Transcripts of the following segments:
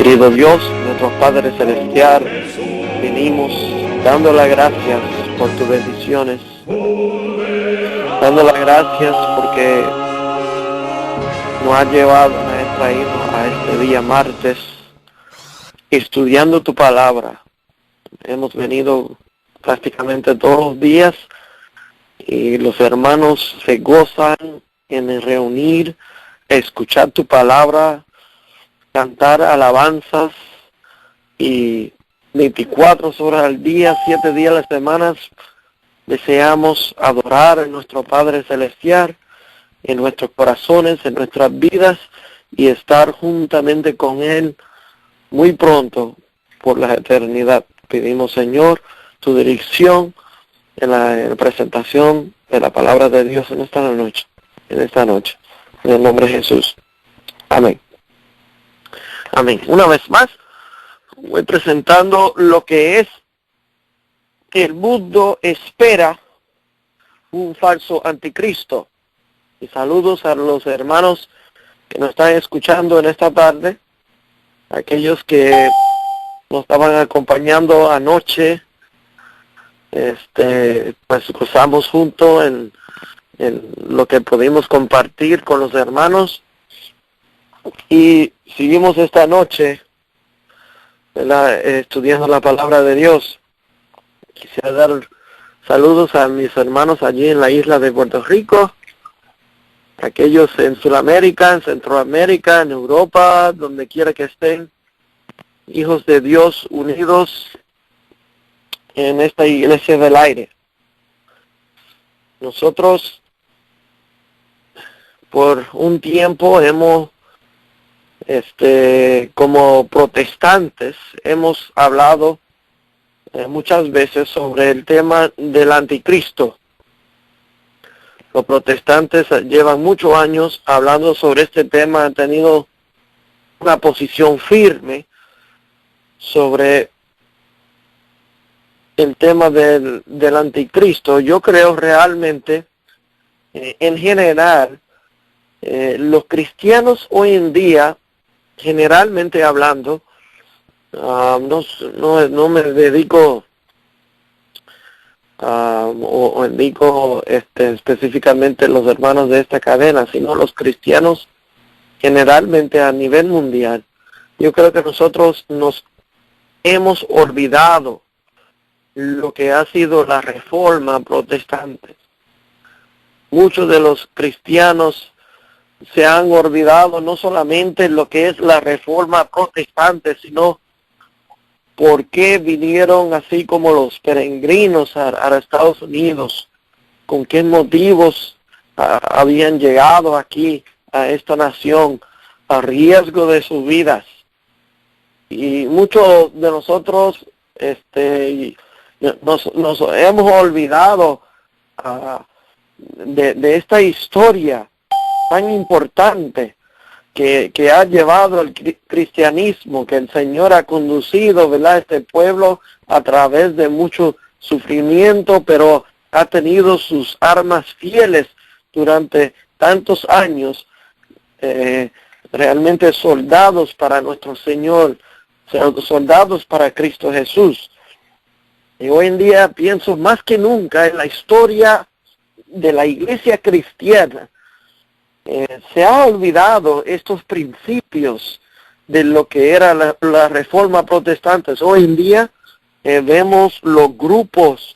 Querido Dios, nuestro Padre Celestial, venimos dando las gracias por tus bendiciones, dando las gracias porque nos has llevado, nos has traído a este día martes, estudiando tu palabra. Hemos venido prácticamente todos los días y los hermanos se gozan en reunir, escuchar tu palabra, cantar alabanzas, y 24 horas al día, 7 días a la semana, deseamos adorar a nuestro Padre Celestial en nuestros corazones, en nuestras vidas, y estar juntamente con Él muy pronto por la eternidad. Pedimos, Señor, tu dirección en la presentación de la palabra de Dios en esta noche, en el nombre de Jesús. Amén. Amén. Una vez más, voy presentando lo que es: el mundo espera un falso anticristo. Y saludos a los hermanos que nos están escuchando en esta tarde, aquellos que nos estaban acompañando anoche, pues gozamos juntos en lo que pudimos compartir con los hermanos. Y seguimos esta noche, ¿verdad?, estudiando la palabra de Dios. Quisiera dar saludos a mis hermanos allí en la isla de Puerto Rico, aquellos en Sudamérica, en Centroamérica, en Europa, donde quiera que estén, hijos de Dios unidos en esta iglesia del aire. Nosotros por un tiempo hemos como protestantes hemos hablado muchas veces sobre el tema del anticristo. Los protestantes llevan muchos años hablando sobre este tema, han tenido una posición firme sobre el tema del anticristo. Yo creo realmente, en general, los cristianos hoy en día, generalmente hablando, no me dedico o indico específicamente los hermanos de esta cadena, sino los cristianos generalmente a nivel mundial. Yo creo que nosotros nos hemos olvidado lo que ha sido la reforma protestante. Muchos de los cristianos se han olvidado no solamente lo que es la reforma protestante, sino por qué vinieron así como los peregrinos a Estados Unidos, con qué motivos habían llegado aquí a esta nación a riesgo de sus vidas. Y muchos de nosotros nos hemos olvidado de esta historia tan importante que ha llevado el cristianismo, que el Señor ha conducido, ¿verdad?, este pueblo a través de mucho sufrimiento, pero ha tenido sus armas fieles durante tantos años, realmente soldados para nuestro Señor, soldados para Cristo Jesús. Y hoy en día pienso más que nunca en la historia de la iglesia cristiana. Se ha olvidado estos principios de lo que era la reforma protestante. Hoy en día vemos los grupos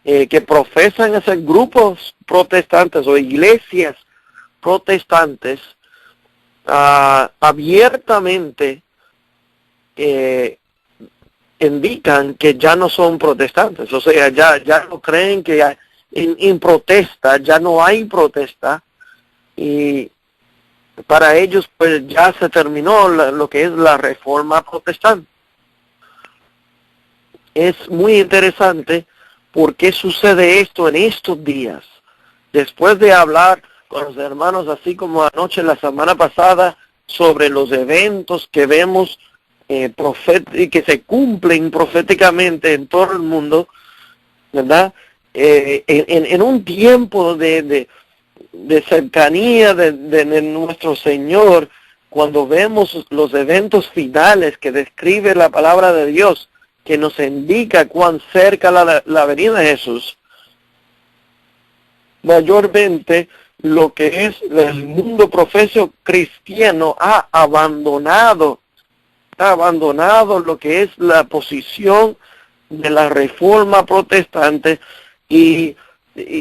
que profesan ser grupos protestantes o iglesias protestantes abiertamente indican que ya no son protestantes, o sea, ya no creen que en protesta, ya no hay protesta. Y para ellos pues ya se terminó lo que es la reforma protestante. Es muy interesante por qué sucede esto en estos días. Después de hablar con los hermanos, así como anoche, la semana pasada, sobre los eventos que vemos que se cumplen proféticamente en todo el mundo, ¿verdad? En un tiempo de cercanía de nuestro Señor, cuando vemos los eventos finales que describe la palabra de Dios, que nos indica cuán cerca la venida de Jesús, mayormente lo que es el mundo profeso cristiano ha abandonado lo que es la posición de la reforma protestante y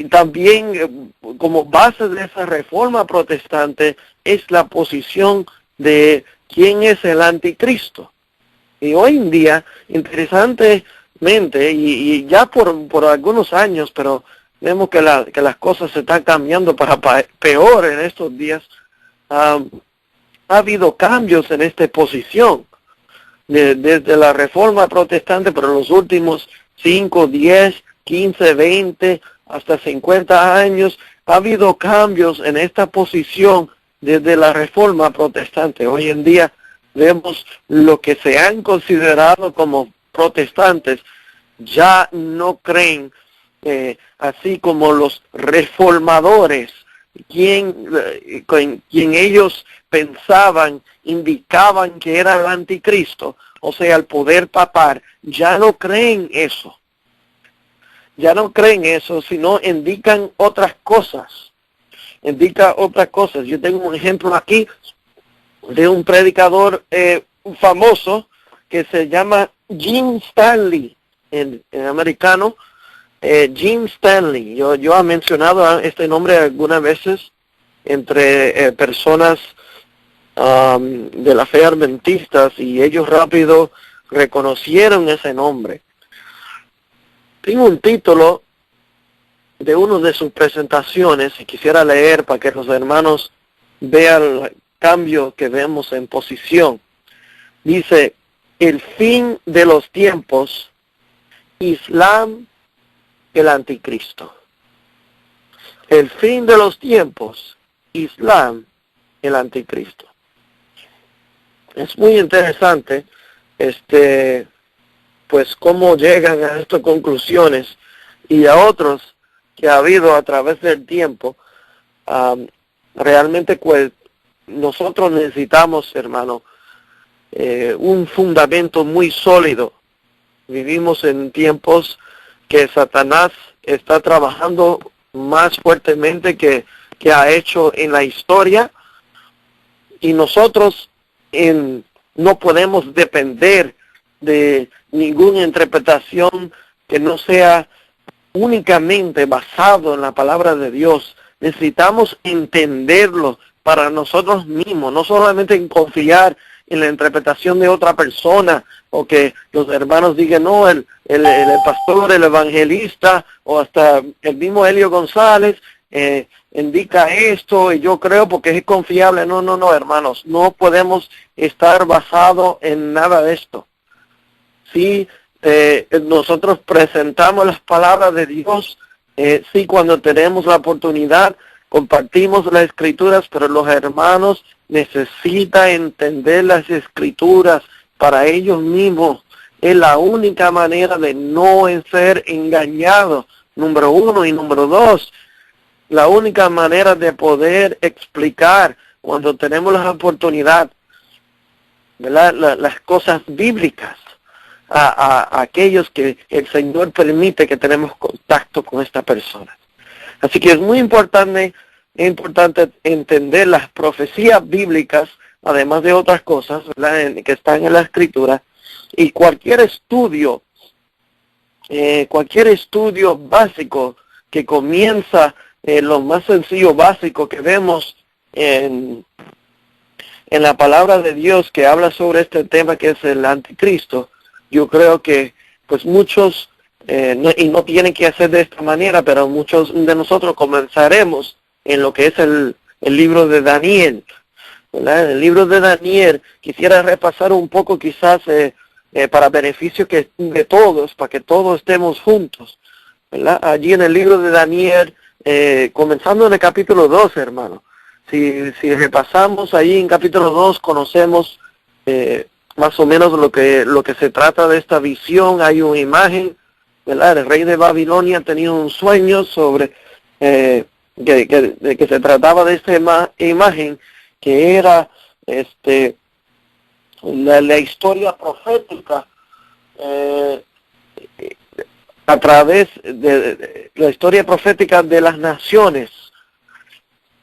también como base de esa reforma protestante es la posición de quién es el anticristo. Y hoy en día, interesantemente, y ya por algunos años, pero vemos que las cosas se están cambiando para peor en estos días, ha habido cambios en esta posición. Desde la reforma protestante, pero en los últimos 5, 10, 15, 20, hasta 50 años, ha habido cambios en esta posición desde la reforma protestante. Hoy en día vemos lo que se han considerado como protestantes, ya no creen, así como los reformadores, quien ellos pensaban, indicaban que era el anticristo, o sea, el poder papal, ya no creen eso. Ya no creen eso, sino indican otras cosas. Indica otras cosas. Yo tengo un ejemplo aquí de un predicador famoso que se llama Jim Stanley, en americano. Jim Stanley. Yo he mencionado este nombre algunas veces entre personas de la fe adventistas y ellos rápido reconocieron ese nombre. Tengo un título de una de sus presentaciones y quisiera leer para que los hermanos vean el cambio que vemos en posición. Dice, el fin de los tiempos, Islam, el anticristo. El fin de los tiempos, Islam, el anticristo. Es muy interesante, pues cómo llegan a estas conclusiones y a otros que ha habido a través del tiempo. Realmente pues nosotros necesitamos, hermano, un fundamento muy sólido. Vivimos en tiempos que Satanás está trabajando más fuertemente que ha hecho en la historia, y nosotros no podemos depender de ninguna interpretación que no sea únicamente basado en la palabra de Dios. Necesitamos entenderlo para nosotros mismos, no solamente en confiar en la interpretación de otra persona, o que los hermanos digan, no, el pastor, el evangelista, o hasta el mismo Helio González indica esto, y yo creo porque es confiable. No, hermanos, no podemos estar basados en nada de esto. Sí, nosotros presentamos las palabras de Dios, sí, cuando tenemos la oportunidad, compartimos las escrituras, pero los hermanos necesitan entender las escrituras para ellos mismos. Es la única manera de no ser engañados, número uno, y número dos, la única manera de poder explicar cuando tenemos la oportunidad, ¿verdad?, las cosas bíblicas a aquellos que el Señor permite que tenemos contacto con esta persona. Así que es muy importante entender las profecías bíblicas, además de otras cosas, ¿verdad?, que están en la Escritura, y cualquier estudio básico que comienza lo más sencillo, básico que vemos en la palabra de Dios, que habla sobre este tema que es el anticristo. Yo creo que pues muchos, y no tienen que hacer de esta manera, pero muchos de nosotros comenzaremos en lo que es el libro de Daniel, ¿verdad? El libro de Daniel quisiera repasar un poco, quizás para beneficio de todos, para que todos estemos juntos, ¿verdad? Allí en el libro de Daniel, comenzando en el capítulo 2, hermano. Si repasamos ahí en capítulo 2, conocemos más o menos lo que se trata de esta visión. Hay una imagen, ¿verdad? El rey de Babilonia tenía un sueño sobre que se trataba de esta imagen, que era la historia profética a través de la historia profética de las naciones,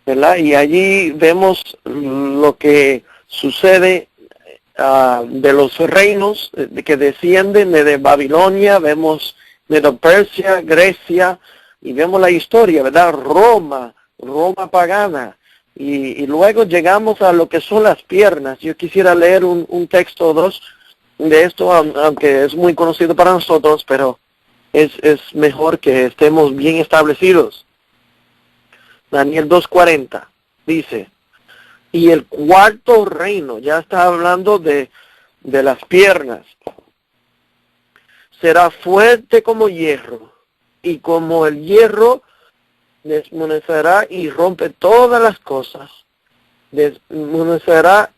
¿verdad? Y allí vemos lo que sucede de los reinos que descienden de Babilonia, vemos de Persia, Grecia, y vemos la historia, ¿verdad? Roma pagana, y luego llegamos a lo que son las piernas. Yo quisiera leer un texto o dos de esto, aunque es muy conocido para nosotros, pero es mejor que estemos bien establecidos. Daniel 2:40 dice: y el cuarto reino, ya está hablando de las piernas, será fuerte como hierro, y como el hierro desmonecerá y rompe todas las cosas, desmonecerá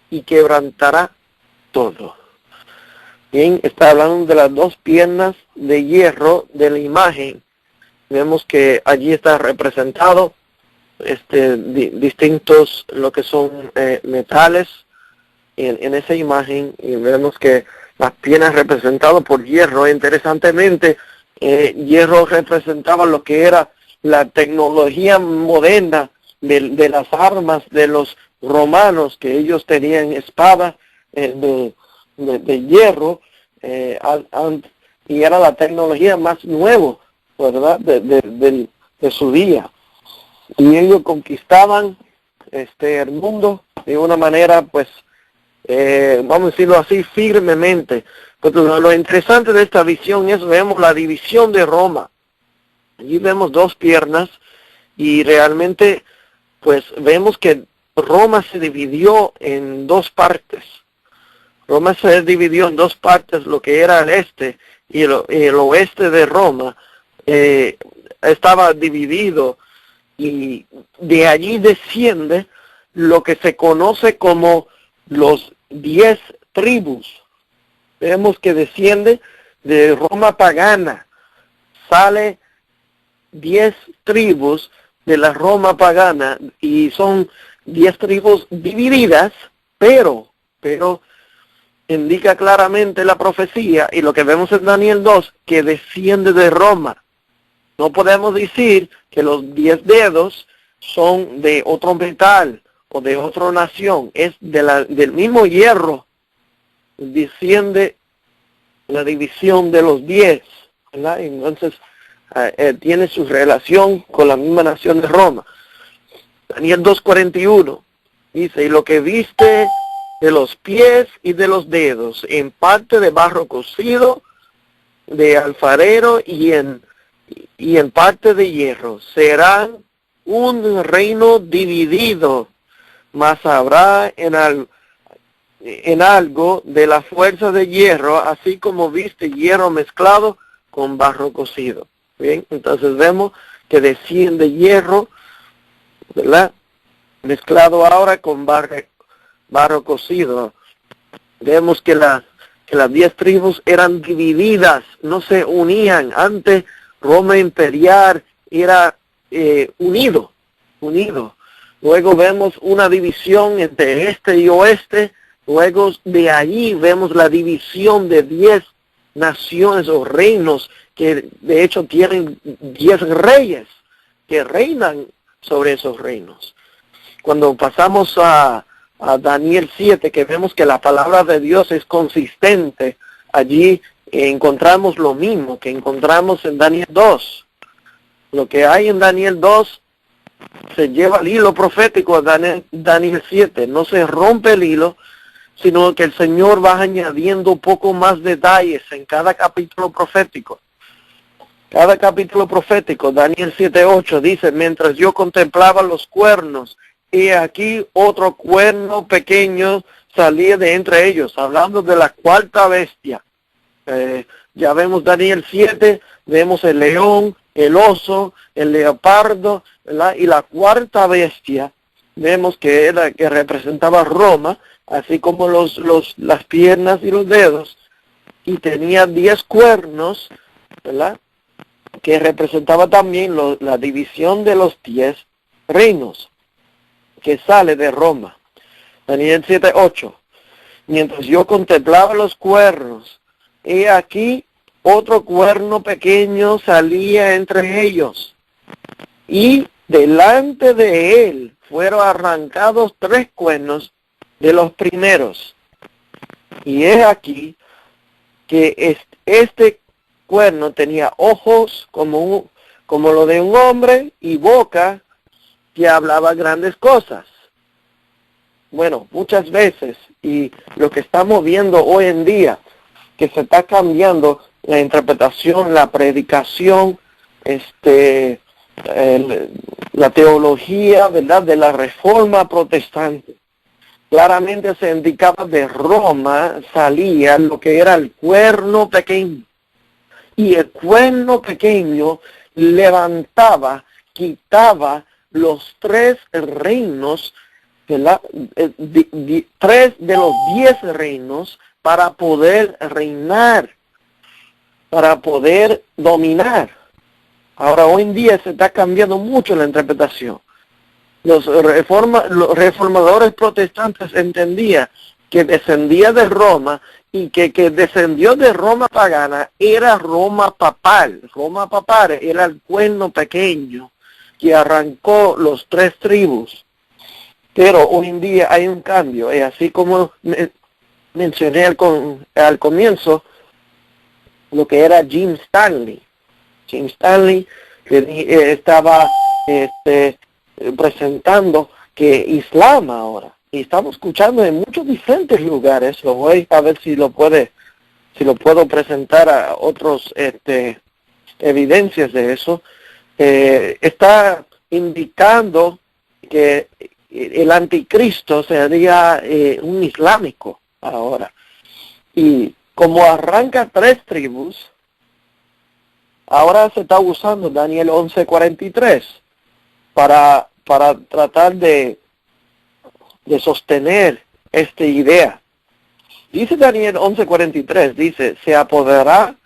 y quebrantará todo. Bien, está hablando de las dos piernas de hierro de la imagen. Vemos que allí está representado distintos lo que son metales en esa imagen, y vemos que las piernas representadas por hierro. Interesantemente, hierro representaba lo que era la tecnología moderna de las armas de los romanos, que ellos tenían espadas de hierro, y era la tecnología más nueva, ¿verdad?, de su día. Y ellos conquistaban el mundo de una manera, pues, vamos a decirlo así, firmemente. Pero lo interesante de esta visión es, vemos la división de Roma. Allí vemos dos piernas, y realmente, pues, vemos que Roma se dividió en dos partes. Roma se dividió en dos partes, lo que era el este y el oeste de Roma estaba dividido, y de allí desciende lo que se conoce como los 10 tribus. Vemos que desciende de Roma pagana, sale 10 tribus de la Roma pagana, y son 10 tribus divididas, pero indica claramente la profecía, y lo que vemos en Daniel 2, que desciende de Roma. No podemos decir que los 10 dedos son de otro metal o de otra nación. Es del mismo hierro desciende la división de los 10, ¿verdad? Entonces tiene su relación con la misma nación de Roma. Daniel 2:41 dice: y lo que viste de los pies y de los dedos, en parte de barro cocido de alfarero y en parte de hierro, serán un reino dividido, mas habrá en algo de la fuerza de hierro, así como viste hierro mezclado con barro cocido. Bien, entonces vemos que desciende hierro, ¿verdad?, mezclado ahora con barro cocido. Vemos que las 10 tribus eran divididas, no se unían. Antes Roma imperial era unido. Luego vemos una división entre este y oeste. Luego de allí vemos la división de 10 naciones o reinos, que de hecho tienen 10 reyes que reinan sobre esos reinos. Cuando pasamos a Daniel 7, que vemos que la palabra de Dios es consistente, allí encontramos lo mismo que encontramos en Daniel 2. Lo que hay en Daniel 2 se lleva el hilo profético a Daniel 7. No se rompe el hilo, sino que el Señor va añadiendo un poco más detalles en cada capítulo profético. Cada capítulo profético, Daniel 7:8 dice: mientras yo contemplaba los cuernos, y aquí otro cuerno pequeño salía de entre ellos, hablando de la cuarta bestia. Ya vemos Daniel 7, vemos el león, el oso, el leopardo, ¿verdad? Y la cuarta bestia, vemos que era que representaba Roma, así como las piernas y los dedos, y tenía 10 cuernos, ¿verdad?, que representaba también la división de los 10 reinos que sale de Roma. Daniel 7:8. Mientras yo contemplaba los cuernos, he aquí otro cuerno pequeño salía entre ellos, y delante de él fueron arrancados 3 cuernos de los primeros. Y es aquí que este cuerno tenía ojos como lo de un hombre y boca que hablaba grandes cosas. Bueno, muchas veces, y lo que estamos viendo hoy en día, que se está cambiando la interpretación, la predicación, la teología, ¿verdad?, de la Reforma Protestante. Claramente se indicaba de Roma salía lo que era el cuerno pequeño. Y el cuerno pequeño levantaba, quitaba los 3 reinos, ¿verdad? 3 de los 10 reinos para poder reinar, para poder dominar. Ahora, hoy en día se está cambiando mucho la interpretación. Los reformadores protestantes entendían que descendía de Roma y que descendió de Roma pagana era Roma papal. Roma papal era el cuerno pequeño que arrancó los 3 tribus. Pero hoy en día hay un cambio, y así como mencioné al comienzo, lo que era Jim Stanley. Jim Stanley estaba presentando que Islam ahora, y estamos escuchando en muchos diferentes lugares, lo voy a ver si lo puedo presentar a otros evidencias de eso, está indicando que el anticristo sería un islámico ahora. Y como arranca 3 tribus, ahora se está usando Daniel 11:43 para tratar de sostener esta idea. Dice Daniel 11:43, dice, se apoderará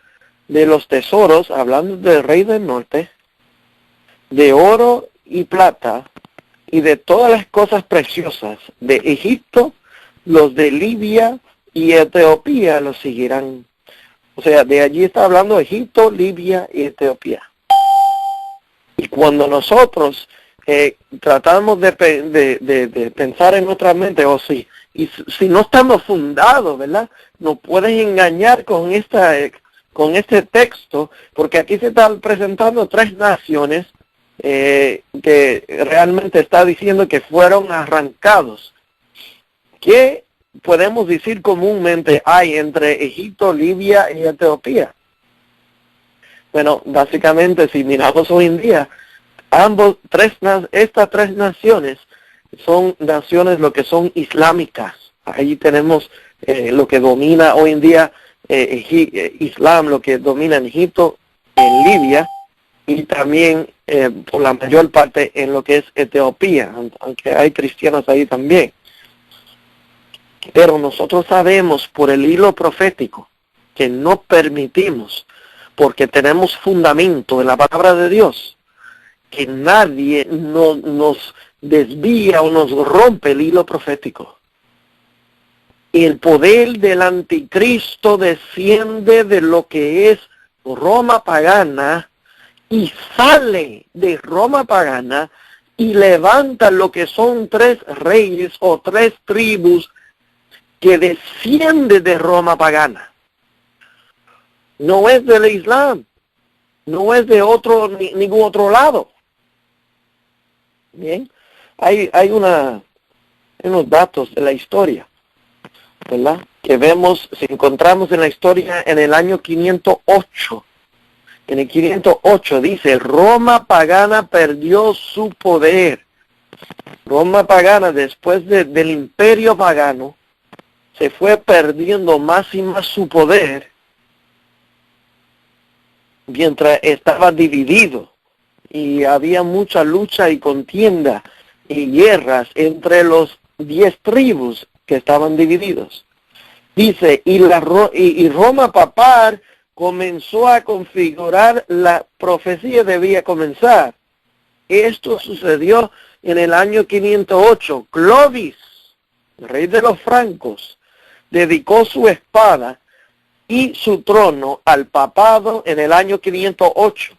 de los tesoros, hablando del rey del norte, de oro y plata, y de todas las cosas preciosas de Egipto, los de Libia y Etiopía los seguirán. O sea, de allí está hablando Egipto, Libia y Etiopía. Y cuando nosotros tratamos de pensar en nuestra mente, si no estamos fundados, ¿verdad?, nos pueden engañar con este texto, porque aquí se están presentando 3 naciones que realmente está diciendo que fueron arrancados. ¿Qué podemos decir comúnmente hay entre Egipto, Libia y Etiopía? Bueno, básicamente, si miramos hoy en día, estas 3 naciones son naciones lo que son islámicas. Ahí tenemos lo que domina hoy en día Islam, lo que domina en Egipto, en Libia, y también por la mayor parte en lo que es Etiopía, aunque hay cristianos ahí también. Pero nosotros sabemos por el hilo profético que no permitimos, porque tenemos fundamento en la palabra de Dios, que nadie nos desvía o nos rompe el hilo profético. El poder del anticristo desciende de lo que es Roma pagana y sale de Roma pagana y levanta lo que son 3 reyes o 3 tribus que desciende de Roma pagana. No es del Islam, no es de ningún otro lado. Bien, hay unos datos de la historia, ¿verdad?, que si encontramos en la historia en el año 508. En el 508 dice, Roma pagana perdió su poder. Roma pagana, después del imperio pagano, se fue perdiendo más y más su poder mientras estaba dividido. Y había mucha lucha y contienda y guerras entre los 10 tribus que estaban divididos. Dice, y Roma papal comenzó a configurar la profecía debía comenzar. Esto sucedió en el año 508. Clovis, rey de los francos, dedicó su espada y su trono al papado en el año 508.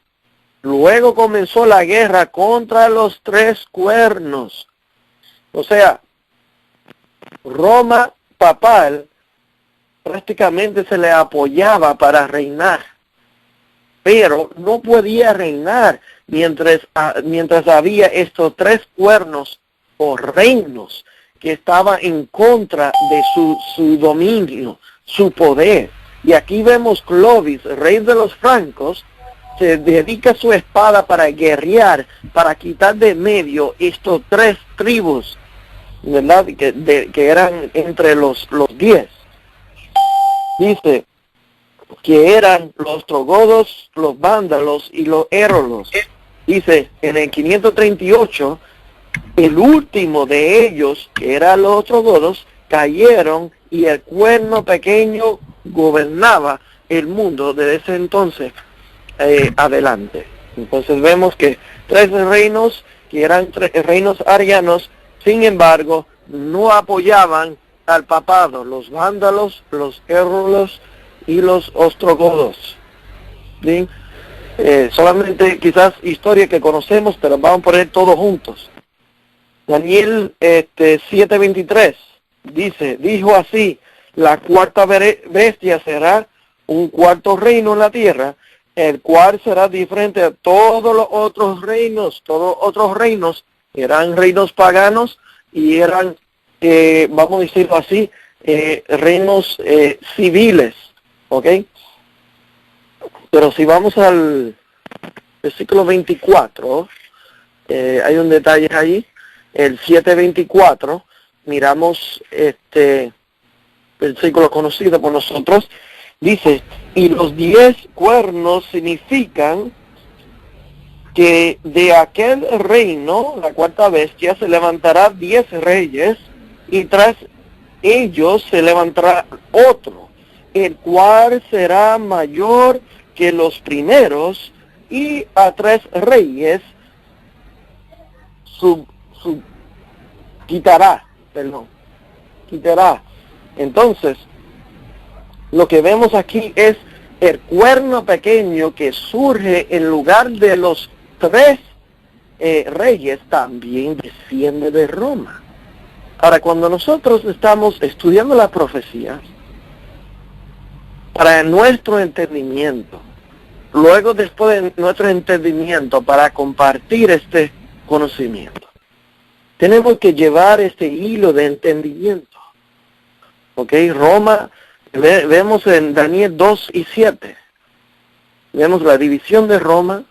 Luego comenzó la guerra contra los tres cuernos. O sea, Roma papal prácticamente se le apoyaba para reinar, pero no podía reinar mientras había estos tres cuernos o reinos que estaban en contra de su dominio, su poder. Y aquí vemos Clovis, rey de los francos, se dedica su espada para guerrear, para quitar de medio estos tres tribus, ¿verdad? Que eran entre los 10. Dice que eran los ostrogodos, los vándalos y los érolos. Dice, en el 538, el último de ellos, que eran los ostrogodos, cayeron y el cuerno pequeño gobernaba el mundo desde ese entonces adelante. Entonces vemos que tres reinos, que eran reinos arianos, sin embargo, no apoyaban al papado: los vándalos, los érolos y los ostrogodos. ¿Sí? Solamente quizás historia que conocemos, pero vamos a poner todos juntos. Daniel 7:23 dijo así: la cuarta bestia será un cuarto reino en la tierra, el cual será diferente a todos los otros reinos. Todos otros reinos eran reinos paganos y eran, vamos a decirlo así, reinos civiles, ¿ok? Pero si vamos al versículo 24, hay un detalle allí, el 7:24, miramos versículo conocido por nosotros, dice: y los 10 cuernos significan que de aquel reino, la cuarta bestia, se levantará 10 reyes, y tras ellos se levantará otro, el cual será mayor que los primeros, y a 3 reyes quitará. Entonces, lo que vemos aquí es el cuerno pequeño que surge en lugar de los 3 reyes, también desciende de Roma. Ahora, cuando nosotros estamos estudiando la profecía, para nuestro entendimiento, luego después de nuestro entendimiento, para compartir este conocimiento, tenemos que llevar este hilo de entendimiento. ¿Ok? Roma, vemos en Daniel 2:7, vemos la división de Roma,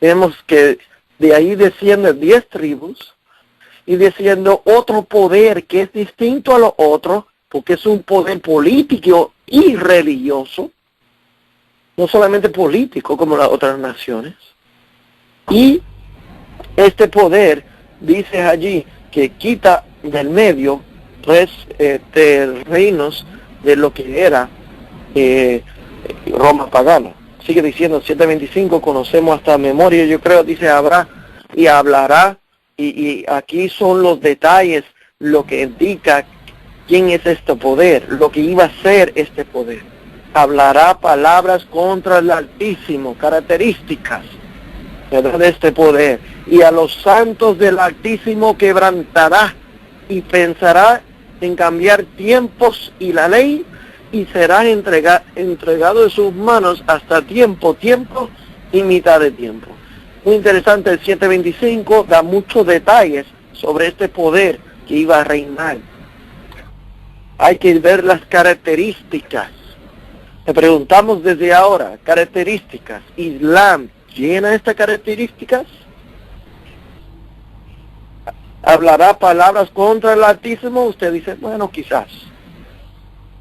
vemos que de ahí descienden 10 tribus, y desciende otro poder que es distinto a los otros, porque es un poder político y religioso, no solamente político como las otras naciones. Y este poder, dice allí, que quita del medio 3 reinos de lo que era Roma pagana. Sigue diciendo 7:25, conocemos hasta memoria, yo creo, dice: habrá y hablará, y aquí son los detalles, lo que indica quién es este poder, lo que iba a ser este poder. Hablará palabras contra el Altísimo, características, ¿verdad?, de este poder. Y a los santos del Altísimo quebrantará, y pensará en cambiar tiempos y la ley, y será entregado de sus manos hasta tiempo y mitad de tiempo. Muy interesante, el 7:25 da muchos detalles sobre este poder que iba a reinar. Hay que ver las características. Le preguntamos desde ahora, características. ¿Islam llena estas características? ¿Hablará palabras contra el Altísimo? Usted dice, bueno, quizás.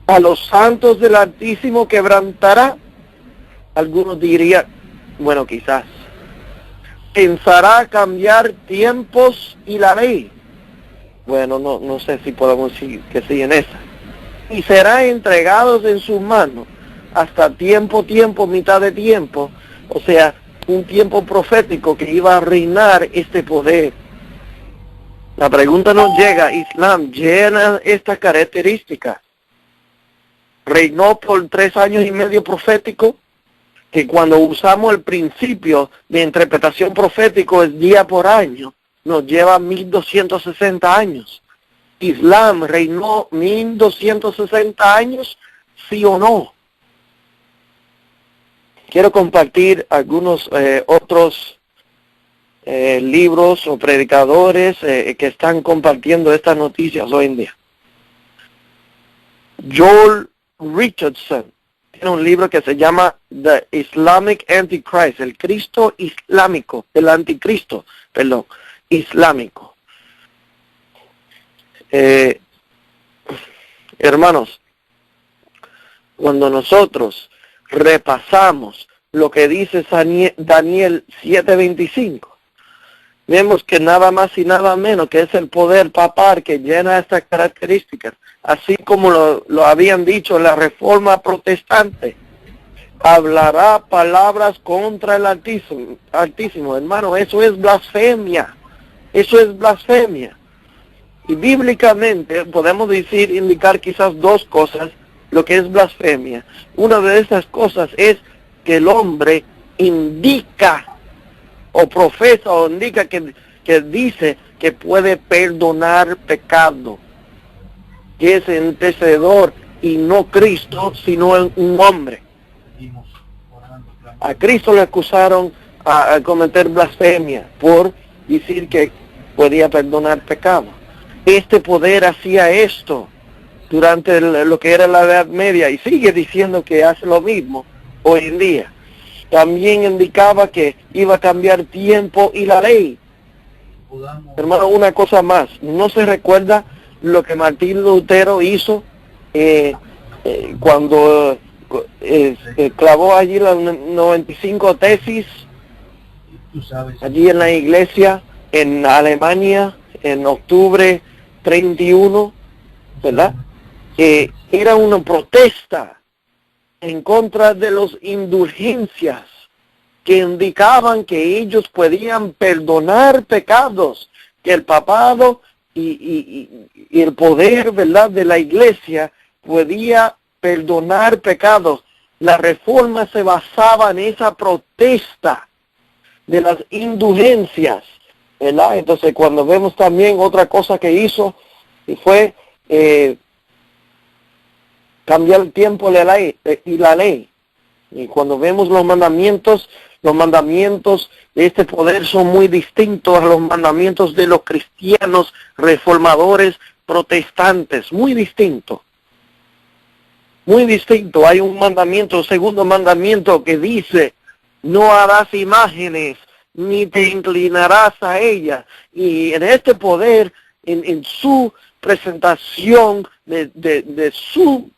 ¿A los santos del Altísimo quebrantará? Algunos dirían, bueno, quizás. ¿Pensará cambiar tiempos y la ley? Bueno, no sé si podemos decir que sí en esa. Y será entregados en sus manos hasta tiempo, mitad de tiempo. O sea, un tiempo profético que iba a reinar este poder. La pregunta nos llega, Islam llena esta característica. Reinó por 3 años y medio profético, que cuando usamos el principio de interpretación profético es día por año, nos lleva 1260 años. Islam reinó 1260 años, ¿sí o no? Quiero compartir algunos otros libros o predicadores que están compartiendo estas noticias hoy en día. Joel Richardson tiene un libro que se llama The Islamic Antichrist, el Cristo islámico, el anticristo, perdón, islámico. Hermanos, cuando nosotros repasamos lo que dice Daniel 7:25, vemos que nada más y nada menos que es el poder papal que llena estas características, así como lo habían dicho en la Reforma Protestante. Hablará palabras contra el Altísimo. Hermano, eso es blasfemia. Eso es blasfemia. Y bíblicamente podemos indicar quizás 2 cosas lo que es blasfemia. Una de esas cosas es que el hombre indica o profesa o indica que dice que puede perdonar pecado, que es entecedor y no Cristo, sino un hombre. A Cristo le acusaron a cometer blasfemia por decir que podía perdonar pecado. Este poder hacía esto durante lo que era la Edad Media y sigue diciendo que hace lo mismo hoy en día. También indicaba que iba a cambiar tiempo y la ley. Hermano, una cosa más, ¿no se recuerda lo que Martín Lutero hizo cuando clavó allí las 95 tesis allí en la iglesia en Alemania en octubre 31, ¿verdad? Era una protesta en contra de las indulgencias que indicaban que ellos podían perdonar pecados, que el papado y el poder, ¿verdad?, de la iglesia podía perdonar pecados. La reforma se basaba en esa protesta de las indulgencias, ¿verdad? Entonces cuando vemos también otra cosa que hizo, y fue cambiar el tiempo y la ley. Y cuando vemos los mandamientos de este poder son muy distintos a los mandamientos de los cristianos reformadores protestantes, muy distinto. Muy distinto. Hay un mandamiento, segundo mandamiento, que dice: no harás imágenes, ni te inclinarás a ellas. Y en este poder, en su presentación de su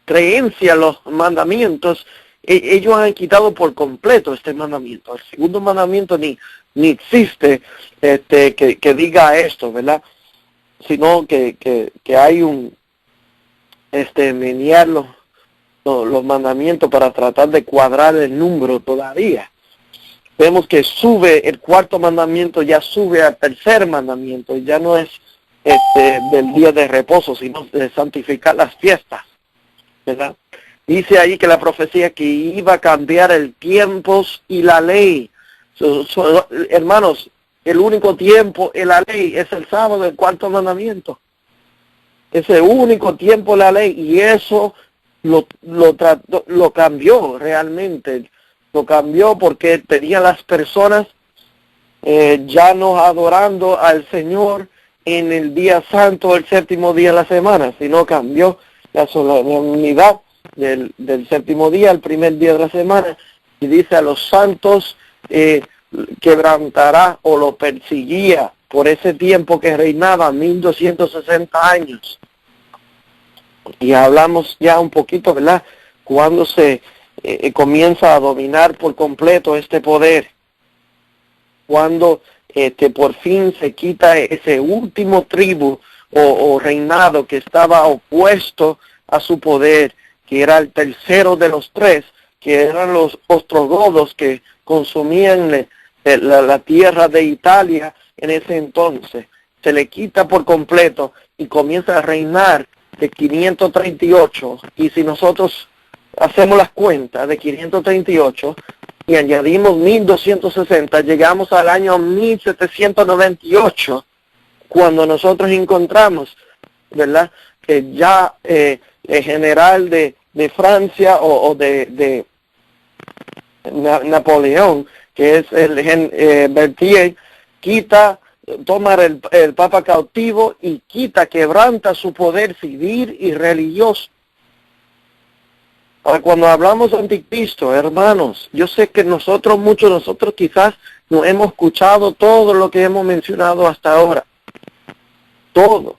creencia, los mandamientos, ellos han quitado por completo este mandamiento. El segundo mandamiento ni existe que diga esto, ¿verdad? Sino que hay un menear los mandamientos para tratar de cuadrar el número todavía. Vemos que sube el cuarto mandamiento, ya sube al tercer mandamiento, y ya no es del día de reposo, sino de santificar las fiestas, ¿verdad? Dice ahí que la profecía que iba a cambiar el tiempo y la ley. Hermanos, el único tiempo en la ley es el sábado, el cuarto mandamiento. Es el único tiempo en la ley, y eso lo cambió realmente. Lo cambió porque tenía las personas ya no adorando al Señor en el día santo, el séptimo día de la semana, sino cambió la solemnidad del séptimo día, el primer día de la semana, y dice: a los santos quebrantará o lo perseguía por ese tiempo que reinaba, 1260 años. Y hablamos ya un poquito, ¿verdad?, cuando se comienza a dominar por completo este poder, cuando por fin se quita ese último tribu o reinado que estaba opuesto a su poder, que era el tercero de los 3, que eran los ostrogodos que consumían la tierra de Italia en ese entonces. se le quita por completo y comienza a reinar de 538. Y si nosotros hacemos las cuentas de 538 y añadimos 1260, llegamos al año 1798, cuando nosotros encontramos, ¿verdad?, que ya el general de Francia o de Napoleón, que es el Berthier, toma el Papa cautivo y quebranta su poder civil y religioso. Ahora, cuando hablamos de anticristo, hermanos, yo sé que nosotros quizás no hemos escuchado todo lo que hemos mencionado hasta ahora. Todo.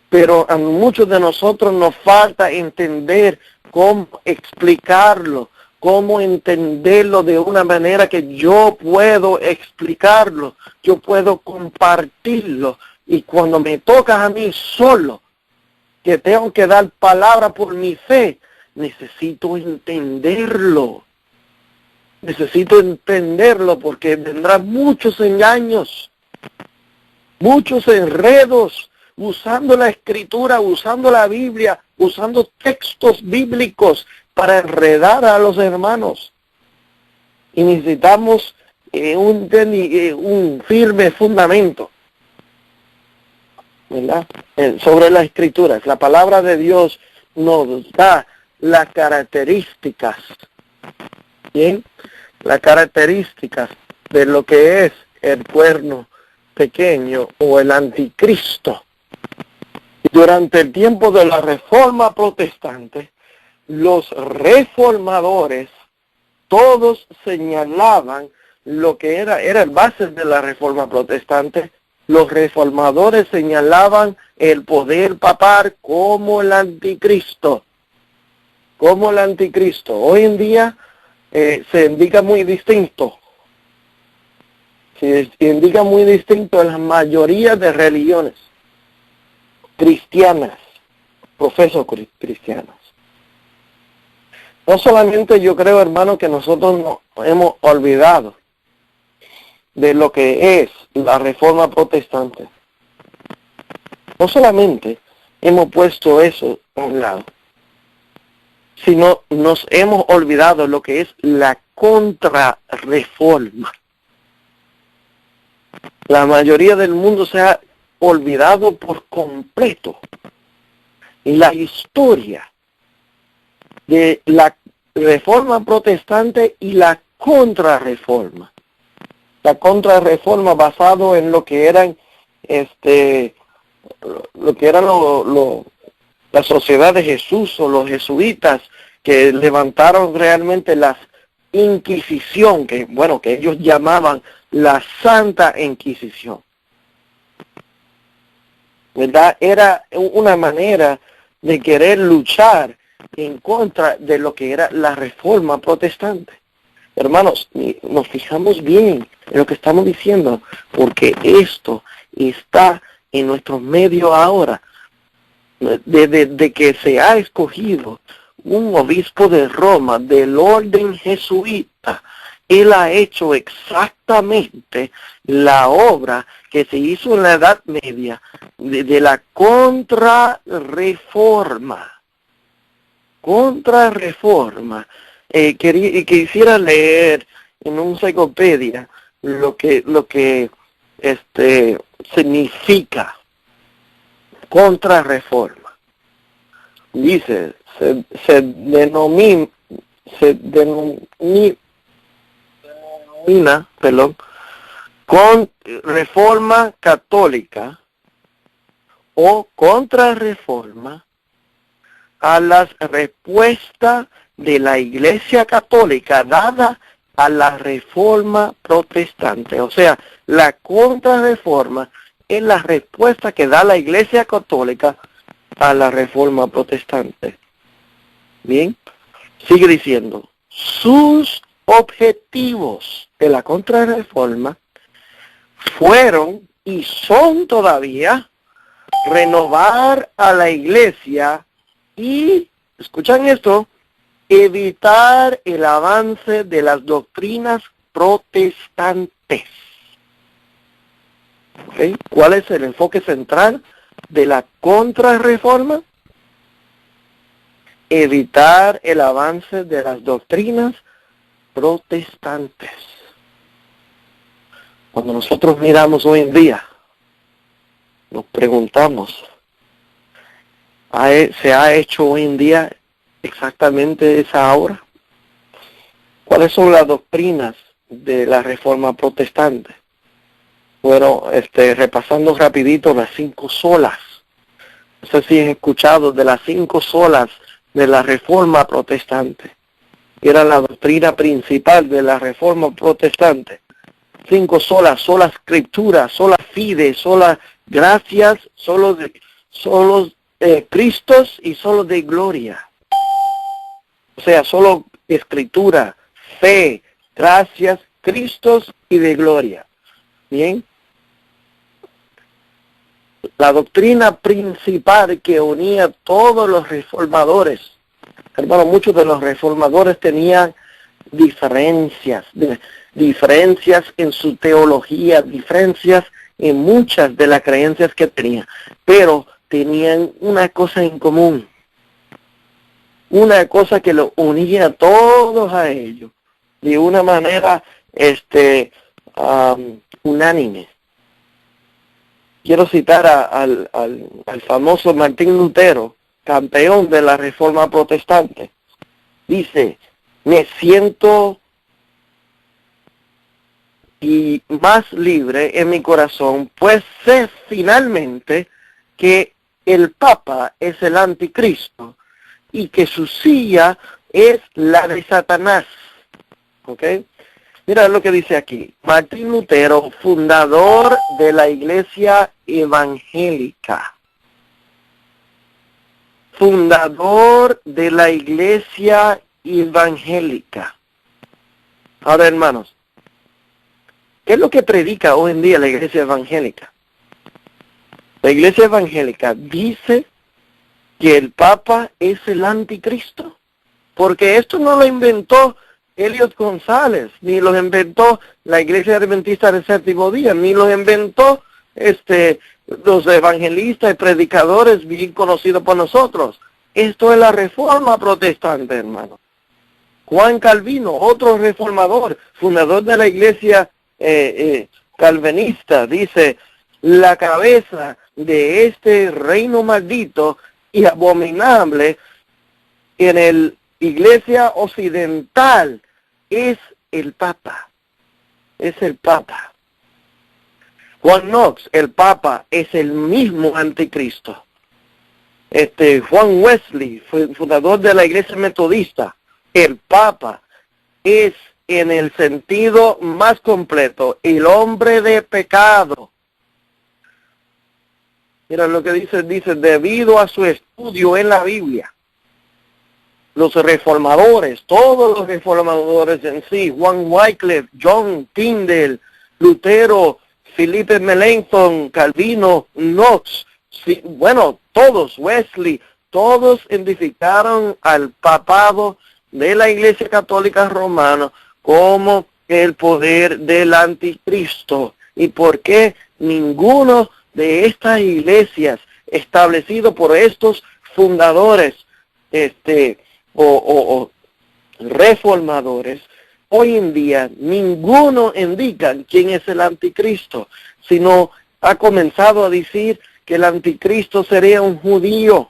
Pero a muchos de nosotros nos falta entender cómo explicarlo, cómo entenderlo de una manera que yo puedo explicarlo, yo puedo compartirlo. Y cuando me toca a mí solo, que tengo que dar palabra por mi fe, necesito entenderlo. Necesito entenderlo porque vendrán muchos engaños, muchos enredos, usando la escritura, usando la Biblia, usando textos bíblicos para enredar a los hermanos. Y necesitamos un firme fundamento, ¿verdad?, sobre las escrituras. La palabra de Dios nos da las características, ¿bien?, las características de lo que es el cuerno pequeño o el anticristo. Durante el tiempo de la Reforma Protestante, los reformadores todos señalaban lo que era el base de la Reforma Protestante. Los reformadores señalaban el poder papal como el anticristo. Como el anticristo. Hoy en día se indica muy distinto. Se indica muy distinto en la mayoría de religiones cristianas, profesos cristianas. No solamente yo creo, hermano, que nosotros nos hemos olvidado de lo que es la Reforma Protestante. No solamente hemos puesto eso a un lado, sino nos hemos olvidado lo que es la contrarreforma. La mayoría del mundo se ha olvidado por completo la historia de la Reforma Protestante y la contrarreforma. La contrarreforma basado en lo que eran la sociedad de Jesús o los jesuitas, que levantaron realmente la Inquisición, que ellos llamaban la Santa Inquisición, ¿verdad? Era una manera de querer luchar en contra de lo que era la Reforma Protestante. Hermanos, nos fijamos bien en lo que estamos diciendo, porque esto está en nuestros medios ahora. Desde que se ha escogido un obispo de Roma del orden jesuita, él ha hecho exactamente la obra que se hizo en la Edad Media de la contrarreforma. Contrarreforma. Quisiera leer en una enciclopedia lo que significa contrarreforma. Dice, se denomina con reforma católica o contrarreforma a las respuestas de la Iglesia Católica dada a la Reforma Protestante. O sea, la contrarreforma es la respuesta que da la Iglesia Católica a la Reforma Protestante. Bien, sigue diciendo, sus objetivos de la contrarreforma fueron y son todavía renovar a la Iglesia y, escuchan esto, evitar el avance de las doctrinas protestantes. ¿Okay? ¿Cuál es el enfoque central de la contrarreforma? Evitar el avance de las doctrinas protestantes. Cuando nosotros miramos hoy en día, nos preguntamos, ¿se ha hecho hoy en día exactamente esa obra? ¿Cuáles son las doctrinas de la Reforma Protestante? Bueno, repasando rapidito las 5 solas. No sé si han escuchado de las 5 solas de la Reforma Protestante. Era la doctrina principal de la Reforma Protestante. 5 solas: sola escritura, sola fide, sola gracias, solo Cristos y solo de gloria. O sea, solo escritura, fe, gracias, Cristos y de gloria. Bien. La doctrina principal que unía a todos los reformadores. Hermano, muchos de los reformadores tenían diferencias en su teología, diferencias en muchas de las creencias que tenían, pero tenían una cosa en común, una cosa que los unía a todos a ellos de una manera unánime. Quiero citar al famoso Martín Lutero, campeón de la Reforma Protestante. Dice: me siento y más libre en mi corazón, pues sé finalmente que el Papa es el anticristo y que su silla es la de Satanás. ¿Ok? Mira lo que dice aquí. Martín Lutero, fundador de la Iglesia Evangélica. Fundador de la Iglesia Evangélica. Ahora, hermanos, ¿qué es lo que predica hoy en día la Iglesia Evangélica? La Iglesia Evangélica dice que el Papa es el anticristo, porque esto no lo inventó Eliot González, ni los inventó la Iglesia Adventista del Séptimo Día, ni los inventó los evangelistas y predicadores bien conocidos por nosotros. Esto es la Reforma Protestante, hermano. Juan Calvino, otro reformador, fundador de la Iglesia calvinista, dice: la cabeza de este reino maldito y abominable en el Iglesia occidental es el Papa. Es el Papa. Juan Knox, el Papa, es el mismo anticristo. Juan Wesley, fundador de la Iglesia Metodista, el Papa es, en el sentido más completo, el hombre de pecado. Mira lo que dice, debido a su estudio en la Biblia, los reformadores, todos los reformadores en sí, Juan Wycliffe, John Tyndale, Lutero, Felipe Melanchthon, Calvino, Knox, todos, Wesley, todos identificaron al papado de la Iglesia Católica Romana como el poder del anticristo. ¿Y por qué ninguno de estas iglesias establecido por estos fundadores o reformadores, hoy en día ninguno indica quién es el anticristo, sino ha comenzado a decir que el anticristo sería un judío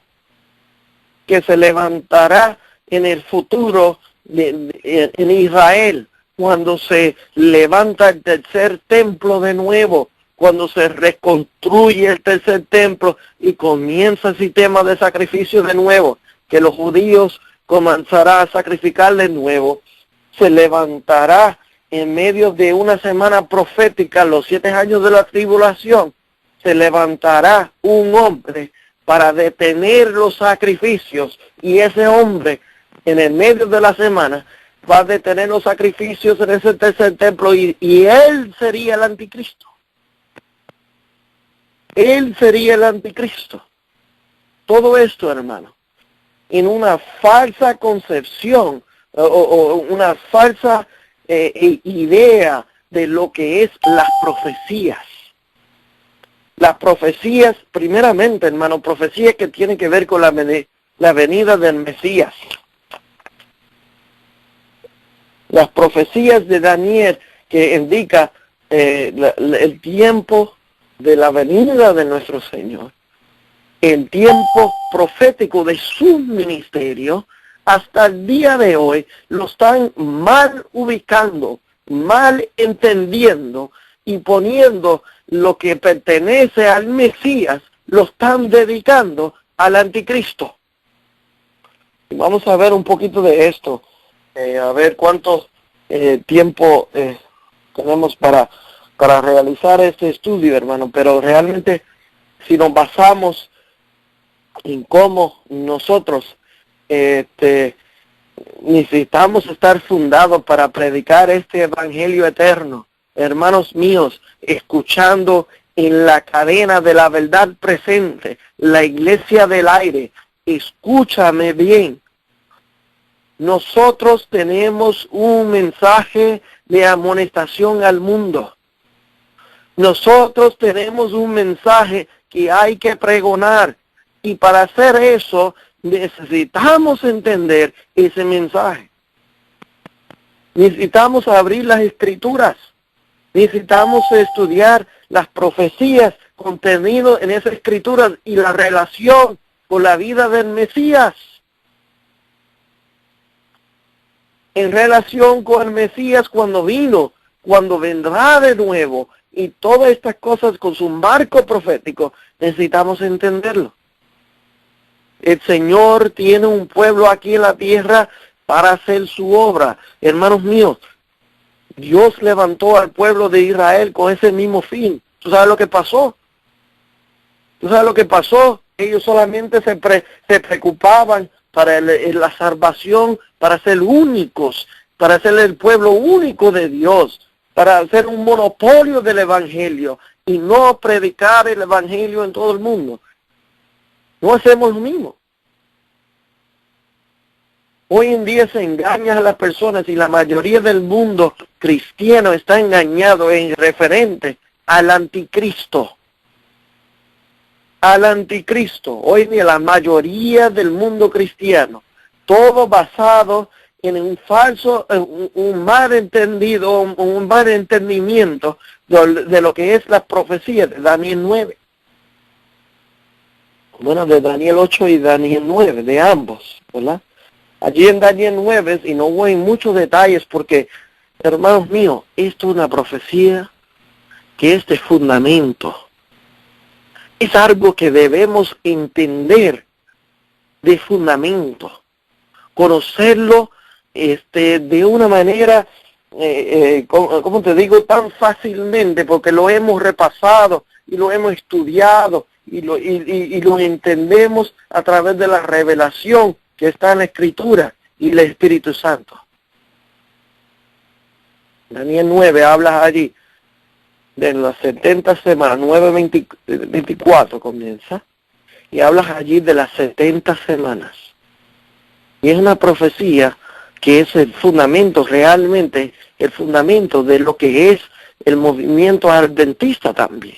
que se levantará en el futuro en Israel, cuando se levanta el tercer templo de nuevo, cuando se reconstruye el tercer templo y comienza el sistema de sacrificio de nuevo, que los judíos comenzarán a sacrificar de nuevo, se levantará en medio de una semana profética, los 7 años de la tribulación, se levantará un hombre para detener los sacrificios, y ese hombre en el medio de la semana va a detener los sacrificios en ese tercer templo, y él sería el anticristo. Él sería el anticristo. Todo esto, hermano, en una falsa concepción o una falsa idea de lo que es las profecías. Las profecías, primeramente, hermano, profecías que tienen que ver con la venida del Mesías. Las profecías de Daniel que indica el tiempo de la venida de nuestro Señor, el tiempo profético de su ministerio, hasta el día de hoy lo están mal ubicando, mal entendiendo y poniendo lo que pertenece al Mesías, lo están dedicando al anticristo. Y vamos a ver un poquito de esto, a ver cuánto tiempo tenemos para realizar este estudio, hermano, pero realmente si nos basamos en cómo nosotros necesitamos estar fundados para predicar este evangelio eterno, hermanos míos, escuchando en la cadena de la verdad presente, la iglesia del aire, escúchame bien. Nosotros tenemos un mensaje de amonestación al mundo. Nosotros tenemos un mensaje que hay que pregonar. Y para hacer eso, necesitamos entender ese mensaje. Necesitamos abrir las escrituras. Necesitamos estudiar las profecías contenidas en esas escrituras y la relación con la vida del Mesías. En relación con el Mesías cuando vino, cuando vendrá de nuevo, y todas estas cosas con su marco profético, necesitamos entenderlo. El Señor tiene un pueblo aquí en la tierra para hacer su obra. Hermanos míos, Dios levantó al pueblo de Israel con ese mismo fin. ¿Tú sabes lo que pasó? ¿Tú sabes lo que pasó? Ellos solamente se preocupaban para la salvación, para ser únicos, para ser el pueblo único de Dios, para hacer un monopolio del evangelio y no predicar el evangelio en todo el mundo. No hacemos lo mismo. Hoy en día se engañan a las personas y la mayoría del mundo cristiano está engañado en referente al anticristo. Al anticristo. Hoy en día la mayoría del mundo cristiano, todo basado en un falso, un mal entendido, un mal entendimiento de lo que es la profecía de Daniel 9. Bueno, de Daniel 8 y Daniel 9, de ambos, ¿verdad? Allí en Daniel 9, y no voy en muchos detalles porque, hermanos míos, esto es una profecía que es de fundamento. Es algo que debemos entender de fundamento, conocerlo de una manera, como te digo, tan fácilmente, porque lo hemos repasado y lo hemos estudiado y lo entendemos a través de la revelación que está en la Escritura y el Espíritu Santo. Daniel 9 habla allí de las 70 semanas, 9:24 comienza, y hablas allí de las 70 semanas. Y es una profecía que es el fundamento, realmente el fundamento de lo que es el movimiento adventista también.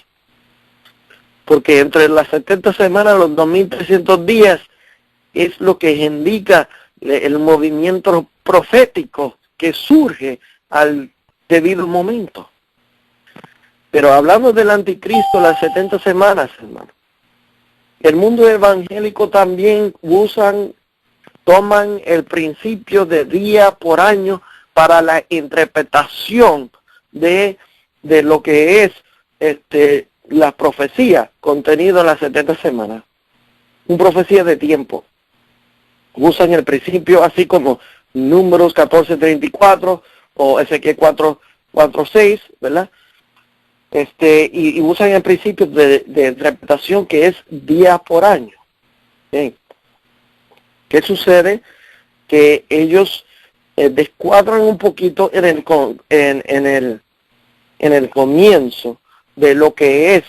Porque entre las 70 semanas, los 2300 días, es lo que indica el movimiento profético que surge al debido momento. Pero hablando del anticristo, las 70 semanas, hermano, el mundo evangélico también toman el principio de día por año para la interpretación de lo que es la profecía contenida en las 70 semanas. Una profecía de tiempo. Usan el principio así como Números 14:34 o Ezequiel 4:6, ¿verdad? Y usan el principio de interpretación que es día por año. Bien. ¿Qué sucede? Que ellos descuadran un poquito en el comienzo de lo que es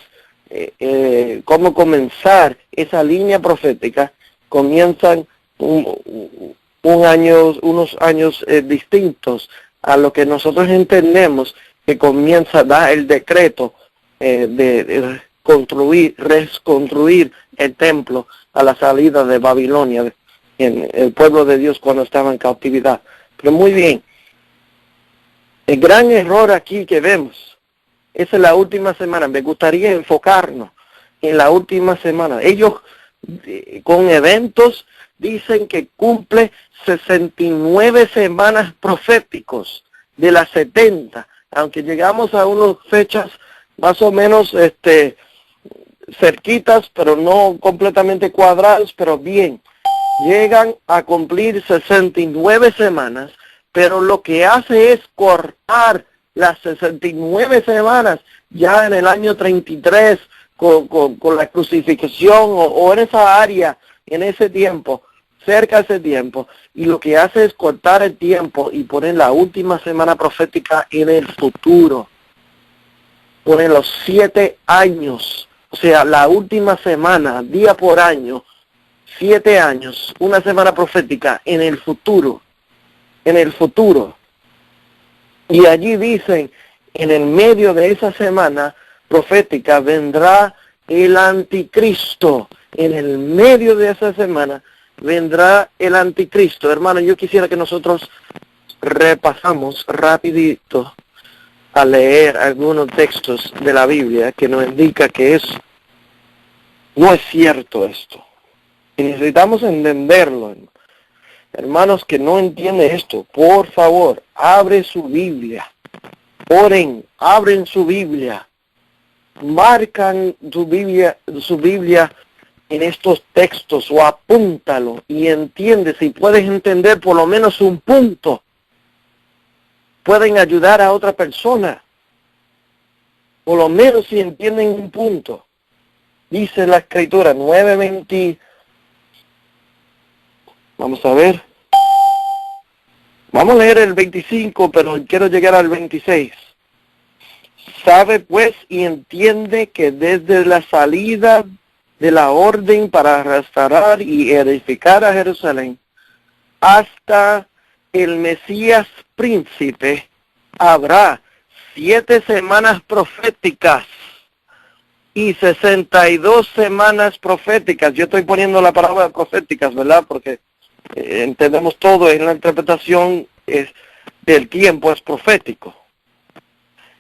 cómo comenzar esa línea profética. Comienzan unos años distintos a lo que nosotros entendemos que comienza a dar el decreto de reconstruir el templo a la salida de Babilonia, en el pueblo de Dios cuando estaba en cautividad. Pero muy bien, el gran error aquí que vemos es en la última semana. Me gustaría enfocarnos en la última semana. Ellos con eventos dicen que cumple 69 semanas proféticos de las 70, aunque llegamos a unas fechas más o menos cerquitas, pero no completamente cuadrados, pero bien, llegan a cumplir 69 semanas, pero lo que hace es cortar las 69 semanas ya en el año 33 con la crucifixión o en esa área, en ese tiempo, cerca de ese tiempo, y lo que hace es cortar el tiempo y poner la última semana profética en el futuro. Poner los 7 años, o sea, la última semana, día por año, 7 años, una semana profética en el futuro. Y allí dicen, en el medio de esa semana profética vendrá el anticristo. En el medio de esa semana vendrá el anticristo. Hermano, yo quisiera que nosotros repasamos rapidito a leer algunos textos de la Biblia que nos indica que no es cierto esto. Y necesitamos entenderlo. Hermanos que no entienden esto, por favor, abre su Biblia. Oren, abren su Biblia. Marcan su Biblia en estos textos o apúntalo y entiende. Si puedes entender por lo menos un punto, pueden ayudar a otra persona. Por lo menos si entienden un punto. Dice la Escritura 9:20. Vamos a ver. Vamos a leer el 25, pero quiero llegar al 26. Sabe pues y entiende que desde la salida de la orden para restaurar y edificar a Jerusalén hasta el Mesías príncipe habrá 7 semanas proféticas y 62 semanas proféticas. Yo estoy poniendo la palabra proféticas, ¿verdad? Porque entendemos todo en la interpretación del tiempo es profético.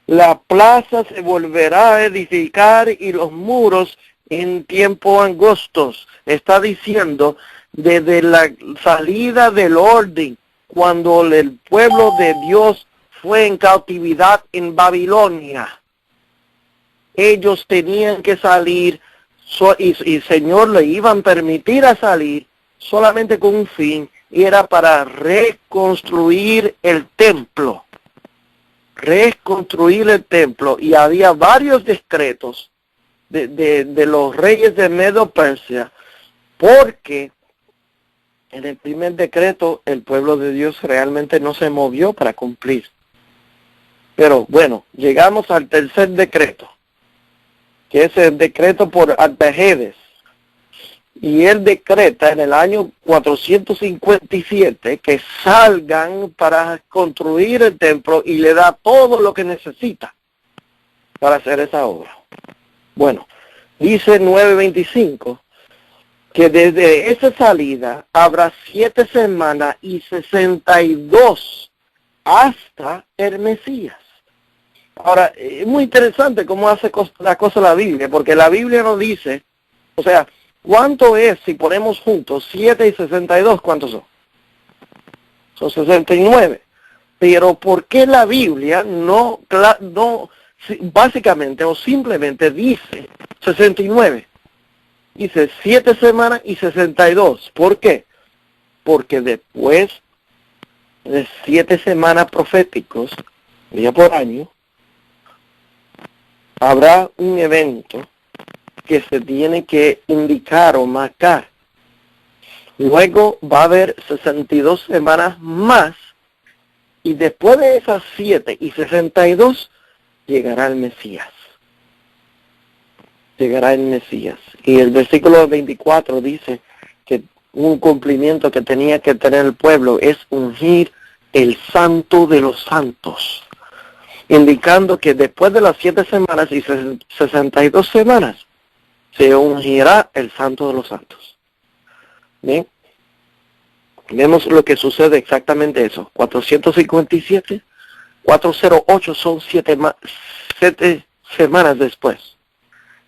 La plaza se volverá a edificar y los muros en tiempo angostos. Está diciendo desde la salida del orden, cuando el pueblo de Dios fue en cautividad en Babilonia. Ellos tenían que salir y el Señor le iban a permitir a salir solamente con un fin, y era para reconstruir el templo. Reconstruir el templo, y había varios decretos de los reyes de Medo-Persia, porque en el primer decreto el pueblo de Dios realmente no se movió para cumplir. Pero bueno, llegamos al tercer decreto, que es el decreto por Artajerjes. Y él decreta en el año 457 que salgan para construir el templo y le da todo lo que necesita para hacer esa obra. Bueno, dice 9:25 que desde esa salida habrá 7 semanas y 62 hasta el Mesías. Ahora, es muy interesante cómo hace la cosa la Biblia, porque la Biblia nos dice, o sea, ¿cuánto es si ponemos juntos 7 y 62? ¿Cuántos son? Son 69. Pero ¿por qué la Biblia no básicamente o simplemente dice 69? Dice 7 semanas y 62. ¿Por qué? Porque después de 7 semanas proféticos, día por año, habrá un evento que se tiene que indicar o marcar. Luego va a haber 62 semanas más, y después de esas 7 y 62 llegará el Mesías. Llegará el Mesías. Y el versículo 24 dice que un cumplimiento que tenía que tener el pueblo es ungir el Santo de los Santos. indicando que después de las 7 semanas y 62 semanas, se ungirá el Santo de los Santos. Bien, vemos lo que sucede exactamente eso. 457, 408 son 7 semanas después.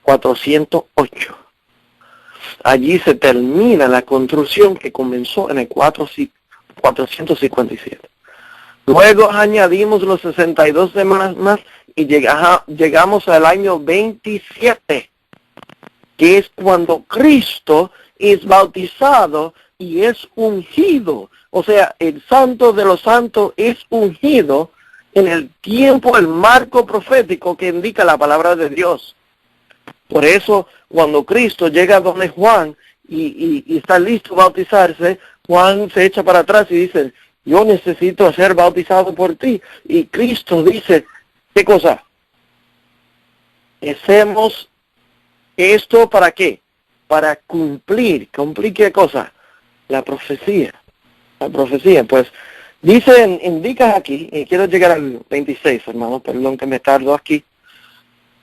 408. Allí se termina la construcción que comenzó en el 457. Luego añadimos los 62 semanas más y llegamos al año 27, que es cuando Cristo es bautizado y es ungido. O sea, el Santo de los Santos es ungido en el tiempo, el marco profético que indica la palabra de Dios. Por eso, cuando Cristo llega donde Juan y está listo a bautizarse, Juan se echa para atrás y dice, yo necesito ser bautizado por ti. Y Cristo dice, ¿qué cosa? Hacemos esto ¿para qué? Para cumplir. ¿Cumplir qué cosa? La profecía. La profecía, pues, dice, indica aquí, y quiero llegar al 26, hermano, perdón que me tardo aquí.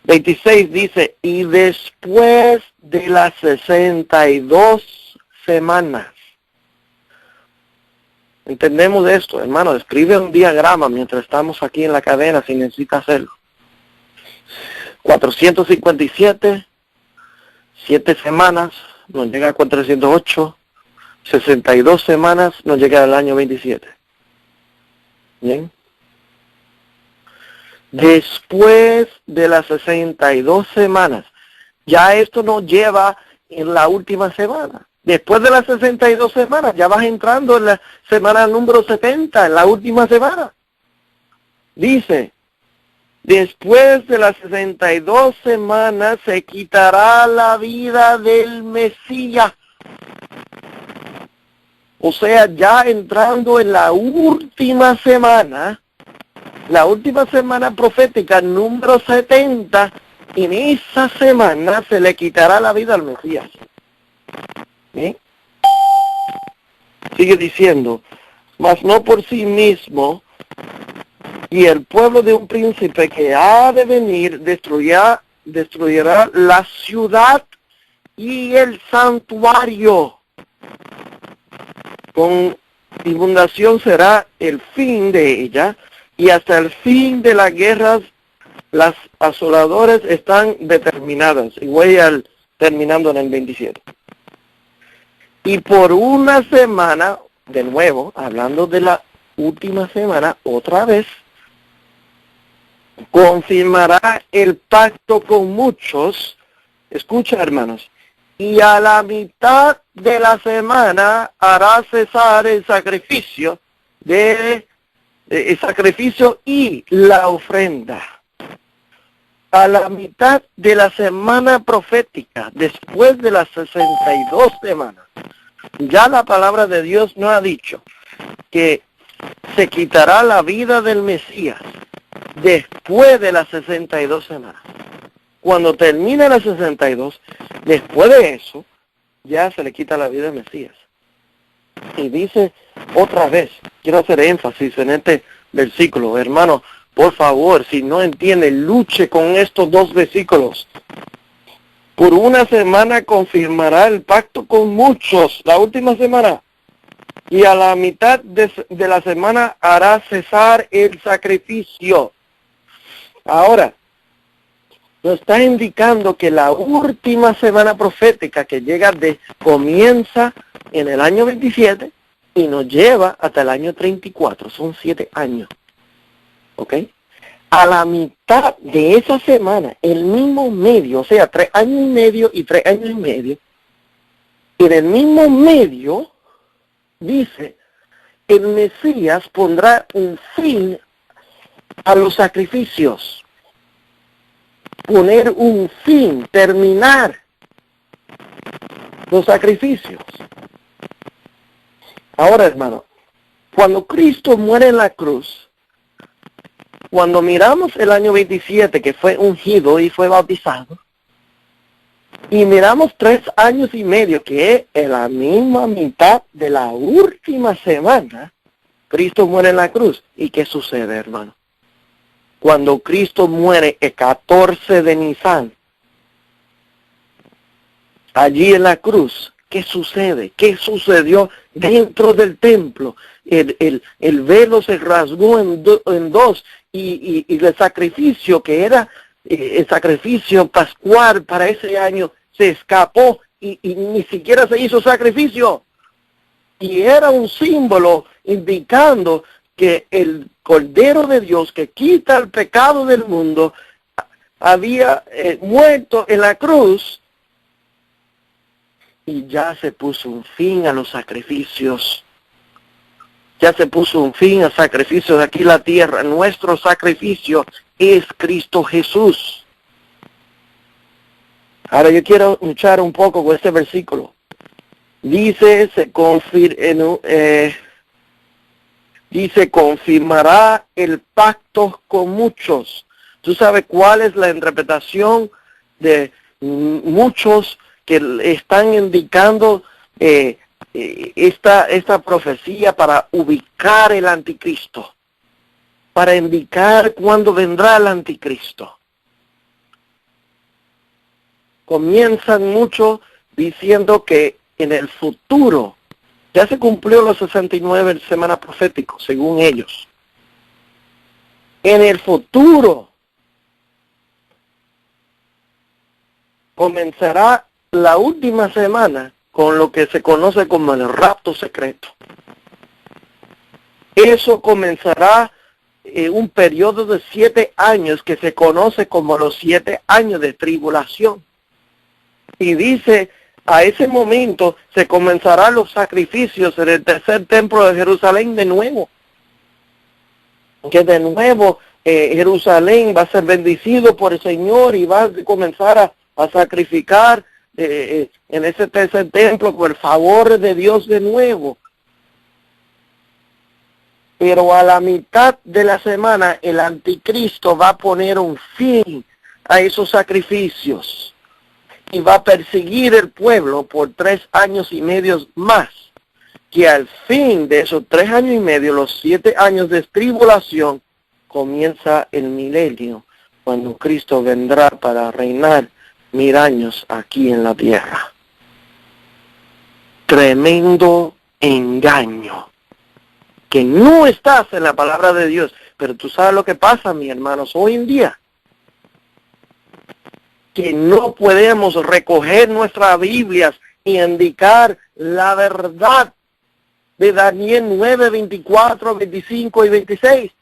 26 dice, y después de las 62 semanas. Entendemos esto, hermano. Escribe un diagrama mientras estamos aquí en la cadena si necesita hacerlo. 457, 7 semanas, nos llega a 408, 62 semanas, nos llega al año 27. Bien. Después de las 62 semanas, ya esto nos lleva en la última semana. Después de las 62 semanas, ya vas entrando en la semana número 70, en la última semana. Dice, después de las 62 semanas se quitará la vida del Mesías. O sea, ya entrando en la última semana profética, número 70, en esa semana se le quitará la vida al Mesías. ¿Sí? Sigue diciendo, mas no por sí mismo, y el pueblo de un príncipe que ha de venir destruirá la ciudad y el santuario. Con inundación será el fin de ella, y hasta el fin de las guerras las asoladoras están determinadas. Y voy terminando en el 27. Y por una semana, de nuevo, hablando de la última semana, otra vez, confirmará el pacto con muchos. Escucha, hermanos. Y a la mitad de la semana hará cesar el sacrificio el sacrificio y la ofrenda. A la mitad de la semana profética, después de las 62 semanas, ya la palabra de Dios nos ha dicho que se quitará la vida del Mesías después de las 62 semanas. Cuando termine las 62, después de eso, ya se le quita la vida al Mesías. Y dice otra vez, quiero hacer énfasis en este versículo, hermano, por favor, si no entiende, luche con estos dos versículos. Por una semana confirmará el pacto con muchos, la última semana, y a la mitad de la semana hará cesar el sacrificio. Ahora, nos está indicando que la última semana profética que comienza en el año 27 y nos lleva hasta el año 34, son 7 años. ¿Ok? A la mitad de esa semana, el mismo medio, o sea, 3 años y medio y 3 años y medio, en el mismo medio, dice, el Mesías pondrá un fin a los sacrificios. Poner un fin, terminar los sacrificios. Ahora, hermano, cuando Cristo muere en la cruz, cuando miramos el año 27 que fue ungido y fue bautizado, y miramos 3 años y medio que es la misma mitad de la última semana, Cristo muere en la cruz. ¿Y qué sucede, hermano? cuando Cristo muere el 14 de Nisan, allí en la cruz, ¿qué sucede? ¿Qué sucedió dentro del templo? El velo se rasgó en dos y el sacrificio que era el sacrificio pascual para ese año se escapó y ni siquiera se hizo sacrificio. Y era un símbolo indicando que el Cordero de Dios que quita el pecado del mundo había muerto en la cruz y ya se puso un fin a los sacrificios. Ya se puso un fin a sacrificios de aquí en la tierra. Nuestro sacrificio es Cristo Jesús. Ahora yo quiero luchar un poco con este versículo. Dice, dice, confirmará el pacto con muchos. ¿Tú sabes cuál es la interpretación de muchos que están indicando esta profecía para ubicar el anticristo? Para indicar cuándo vendrá el anticristo. Comienzan mucho diciendo que en el futuro, ya se cumplió los 69 semanas proféticos, según ellos. En el futuro comenzará la última semana con lo que se conoce como el rapto secreto. Eso comenzará un periodo de 7 años que se conoce como los 7 años de tribulación. Y dice, a ese momento se comenzarán los sacrificios en el tercer templo de Jerusalén de nuevo. Que de nuevo Jerusalén va a ser bendecido por el Señor y va a comenzar a sacrificar en ese tercer templo por el favor de Dios de nuevo. Pero a la mitad de la semana el anticristo va a poner un fin a esos sacrificios. Y va a perseguir el pueblo por 3 años y medio más, que al fin de esos 3 años y medio, los 7 años de tribulación, comienza el milenio, cuando Cristo vendrá para reinar 1000 años aquí en la tierra. Tremendo engaño, que no estás en la palabra de Dios, pero tú sabes lo que pasa, mis hermanos, hoy en día. Que no podemos recoger nuestras Biblias y indicar la verdad de Daniel 9, 24, 25 y 26.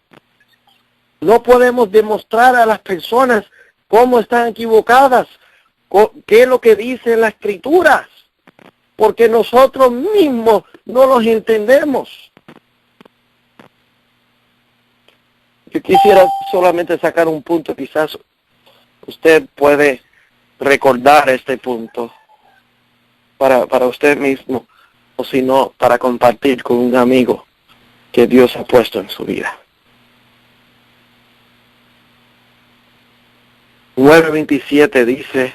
No podemos demostrar a las personas cómo están equivocadas, qué es lo que dicen las Escrituras, porque nosotros mismos no los entendemos. Yo quisiera solamente sacar un punto, quizás usted puede recordar este punto para usted mismo, o si no, para compartir con un amigo que Dios ha puesto en su vida. 9:27 dice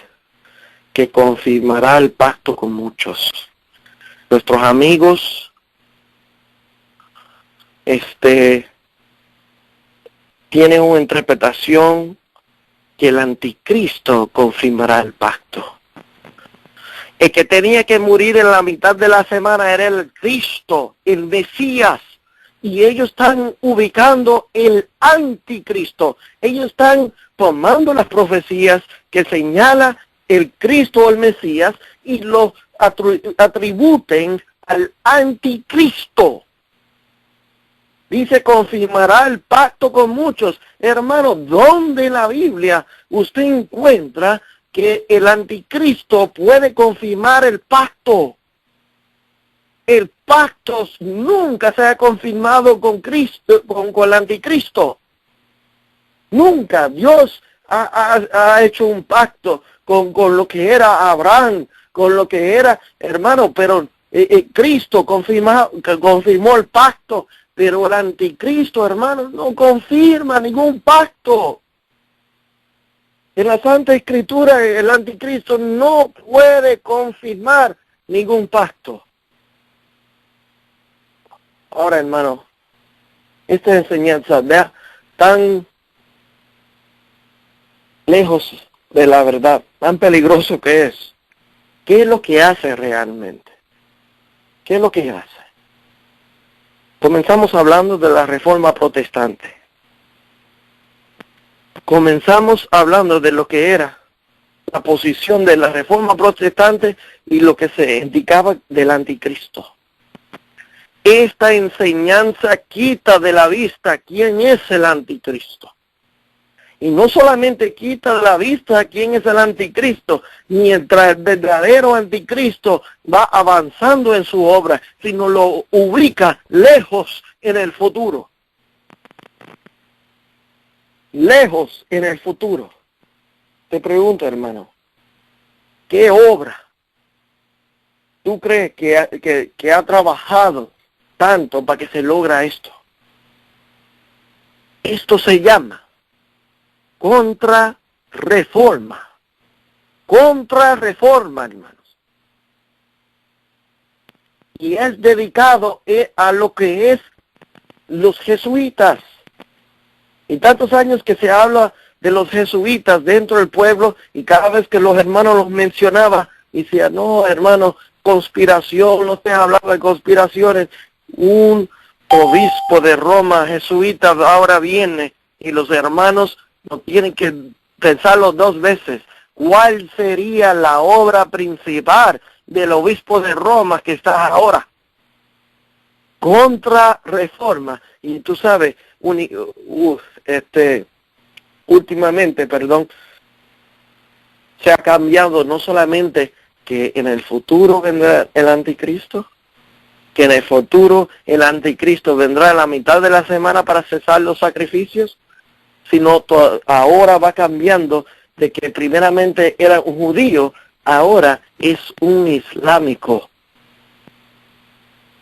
que confirmará el pacto con muchos. Nuestros amigos tienen una interpretación que el anticristo confirmará el pacto. El que tenía que morir en la mitad de la semana era el Cristo, el Mesías. Y ellos están ubicando el anticristo. Ellos están tomando las profecías que señala el Cristo o el Mesías y lo atributen al anticristo. Dice, confirmará el pacto con muchos. Hermano, ¿dónde en la Biblia usted encuentra que el anticristo puede confirmar el pacto? El pacto nunca se ha confirmado con Cristo, con el anticristo. Nunca. Dios ha hecho un pacto con lo que era Abraham, con lo que era, hermano, pero Cristo confirmó el pacto. Pero el anticristo, hermano, no confirma ningún pacto. En la Santa Escritura, el anticristo no puede confirmar ningún pacto. Ahora, hermano, esta enseñanza tan lejos de la verdad, tan peligroso que es. ¿Qué es lo que hace realmente? ¿Qué es lo que hace? Comenzamos hablando de la Reforma Protestante. Comenzamos hablando de lo que era la posición de la Reforma Protestante y lo que se indicaba del Anticristo. Esta enseñanza quita de la vista quién es el Anticristo. Y no solamente quita de la vista quién es el Anticristo, mientras el verdadero Anticristo va avanzando en su obra, sino lo ubica lejos en el futuro. Lejos en el futuro. Te pregunto, hermano, ¿qué obra tú crees que ha trabajado tanto para que se logra esto? Esto se llama contrarreforma. Contrarreforma, hermanos. Y es dedicado a lo que es los jesuitas. Y tantos años que se habla de los jesuitas dentro del pueblo, y cada vez que los hermanos los mencionaban, decían, no, hermano, conspiración, no se hablaba de conspiraciones. Un obispo de Roma, jesuita, ahora viene, y los hermanos no tienen que pensarlo dos veces. ¿Cuál sería la obra principal del obispo de Roma que está ahora? Contrarreforma. Y tú sabes, últimamente, se ha cambiado no solamente que en el futuro vendrá el Anticristo, que en el futuro el Anticristo vendrá a la mitad de la semana para cesar los sacrificios, sino ahora va cambiando de que primeramente era un judío, ahora es un islámico.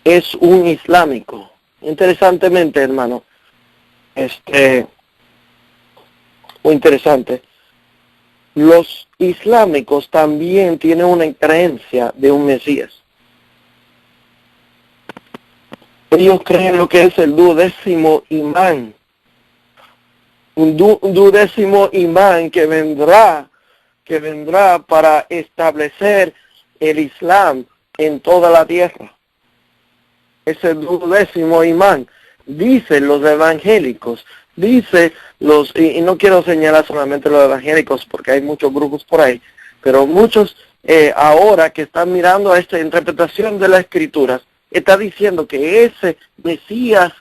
Es un islámico. Interesantemente, hermano, muy interesante, los islámicos también tienen una creencia de un Mesías. Ellos creen lo que es el 12º imán. Un 12º imán que vendrá para establecer el Islam en toda la tierra. Ese 12º imán, dicen los evangélicos, y no quiero señalar solamente los evangélicos porque hay muchos grupos por ahí, pero muchos ahora que están mirando a esta interpretación de las Escrituras, está diciendo que ese Mesías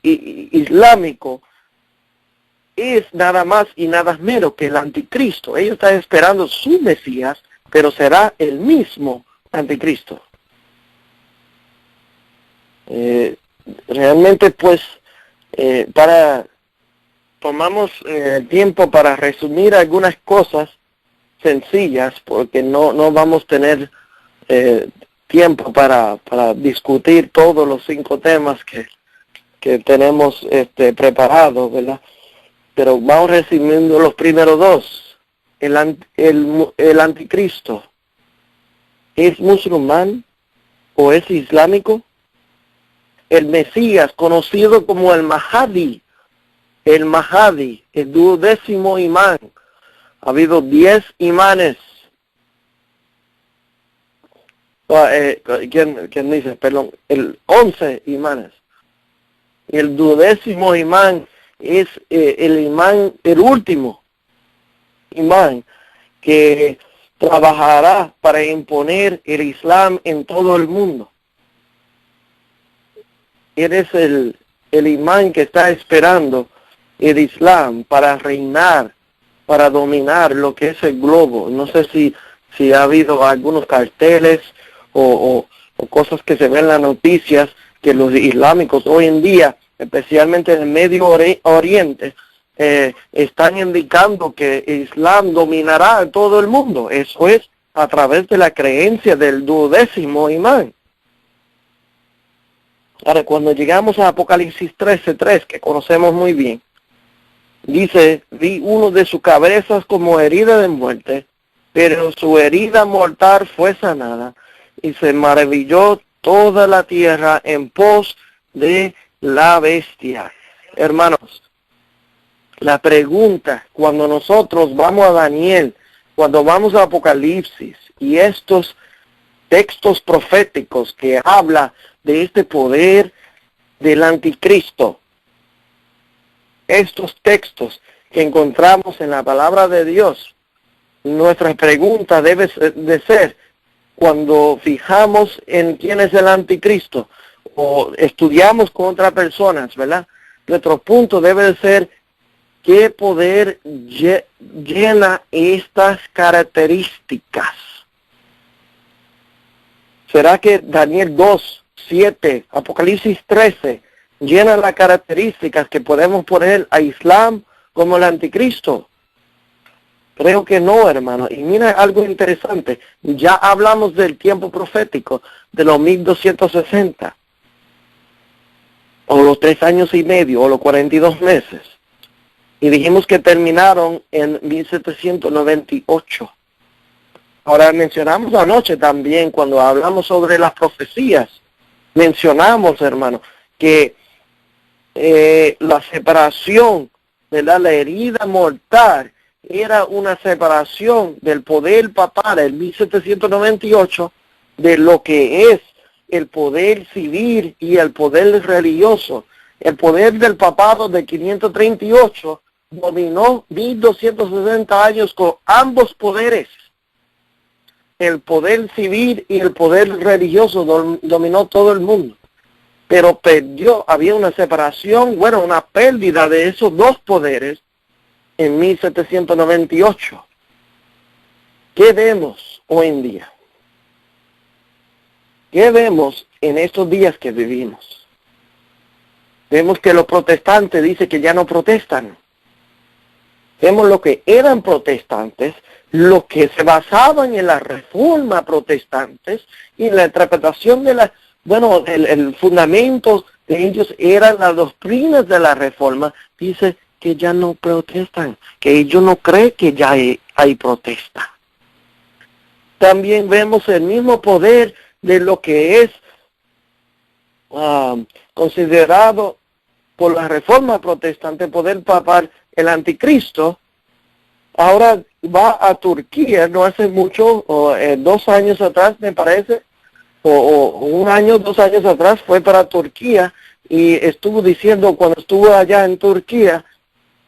islámico es nada más y nada menos que el Anticristo. Ellos están esperando su Mesías, pero será el mismo Anticristo. Realmente, pues, tomamos tiempo para resumir algunas cosas sencillas, porque no vamos a tener tiempo para discutir todos los 5 temas que tenemos preparados, ¿verdad? Pero vamos resumiendo los primeros 2. El Anticristo, ¿es musulmán o es islámico? El Mesías, conocido como el Mahdi, el 12º imán. Ha habido 10 imanes. ¿Quién dice? Perdón, 11 imanes. Y el 12º imán es el último imán que trabajará para imponer el Islam en todo el mundo. Eres el imán que está esperando el Islam para reinar, para dominar lo que es el globo. No sé si ha habido algunos carteles o cosas que se ven en las noticias, que los islámicos hoy en día, especialmente en el Medio Oriente, están indicando que el Islam dominará en todo el mundo. Eso es a través de la creencia del 12º imán. Ahora, cuando llegamos a Apocalipsis 13:3, que conocemos muy bien, dice, vi uno de sus cabezas como herida de muerte, pero su herida mortal fue sanada, y se maravilló toda la tierra en pos de la bestia. Hermanos, La pregunta, cuando nosotros vamos a Daniel, cuando vamos a Apocalipsis y estos textos proféticos que habla de este poder del anticristo, estos textos que encontramos en la palabra de Dios, nuestra pregunta debe de ser, cuando fijamos en quién es el anticristo o estudiamos con otras personas, ¿verdad? Nuestro punto debe de ser, ¿qué poder llena estas características? ¿Será que Daniel 2, 7, Apocalipsis 13 llena las características que podemos poner a Islam como el anticristo? Creo que no, hermano. Y mira algo interesante. Ya hablamos del tiempo profético, de los 1260, o los 3 años y medio, o los 42 meses. Y dijimos que terminaron en 1798. Ahora mencionamos anoche también, cuando hablamos sobre las profecías, mencionamos, hermano, que la separación, ¿verdad? La herida mortal era una separación del poder papal en 1798 de lo que es el poder civil y el poder religioso. El poder del papado de 538 dominó 1260 años con ambos poderes. El poder civil y el poder religioso dominó todo el mundo. Pero había una separación, una pérdida de esos dos poderes en 1798. ¿Qué vemos hoy en día? ¿Qué vemos en estos días que vivimos? Vemos que los protestantes dicen que ya no protestan. Vemos lo que eran protestantes, lo que se basaban en la reforma protestantes y la interpretación de el fundamento de ellos eran las doctrinas de la reforma. Dice que ya no protestan, que ellos no creen que ya hay protesta. También vemos el mismo poder de lo que es considerado por la reforma protestante, poder papal, el anticristo. Ahora va a Turquía, no hace mucho, 2 años atrás me parece, o 1 año, 2 años atrás fue para Turquía y estuvo diciendo cuando estuvo allá en Turquía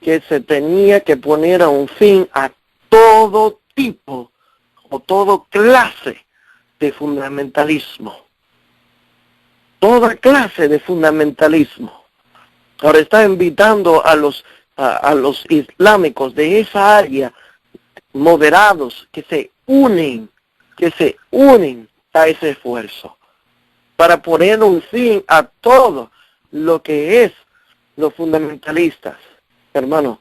que se tenía que poner a un fin a todo tipo o todo clase de fundamentalismo. Toda clase de fundamentalismo. Ahora está invitando a los islámicos de esa área, moderados, que se unen a ese esfuerzo para poner un fin a todo lo que es los fundamentalistas. Hermano,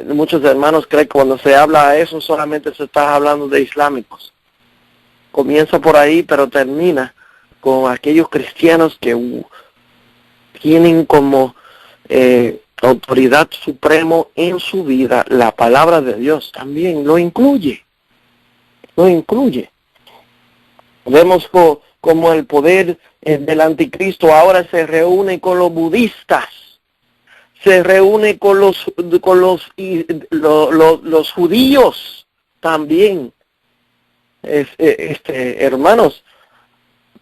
muchos hermanos creen que cuando se habla de eso solamente se está hablando de islámicos. Comienza por ahí, pero termina con aquellos cristianos que tienen como autoridad supremo en su vida la palabra de Dios. También lo incluye. Vemos como el poder del anticristo ahora se reúne con los budistas, se reúne con los judíos también. Hermanos,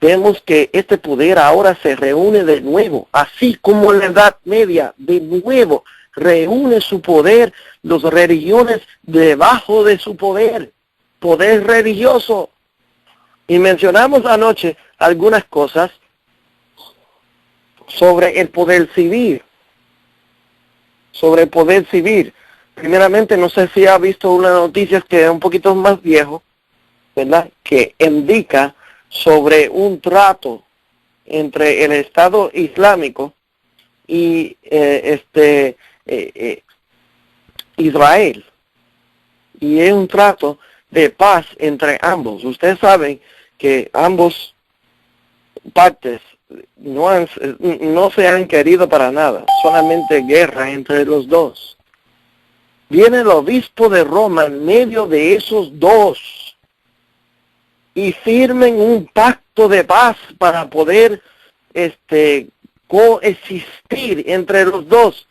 vemos que este poder ahora se reúne de nuevo, así como en la Edad Media, de nuevo reúne su poder, las religiones debajo de su poder religioso. Y mencionamos anoche algunas cosas sobre el poder civil. Primeramente, no sé si ha visto una noticia que es un poquito más viejo, ¿verdad? Que indica sobre un trato entre el Estado Islámico y Israel. Y es un trato de paz entre ambos. Ustedes saben que ambos partes no se han querido para nada, solamente guerra entre los dos. Viene el obispo de Roma en medio de esos dos y firmen un pacto de paz para poder coexistir entre los dos.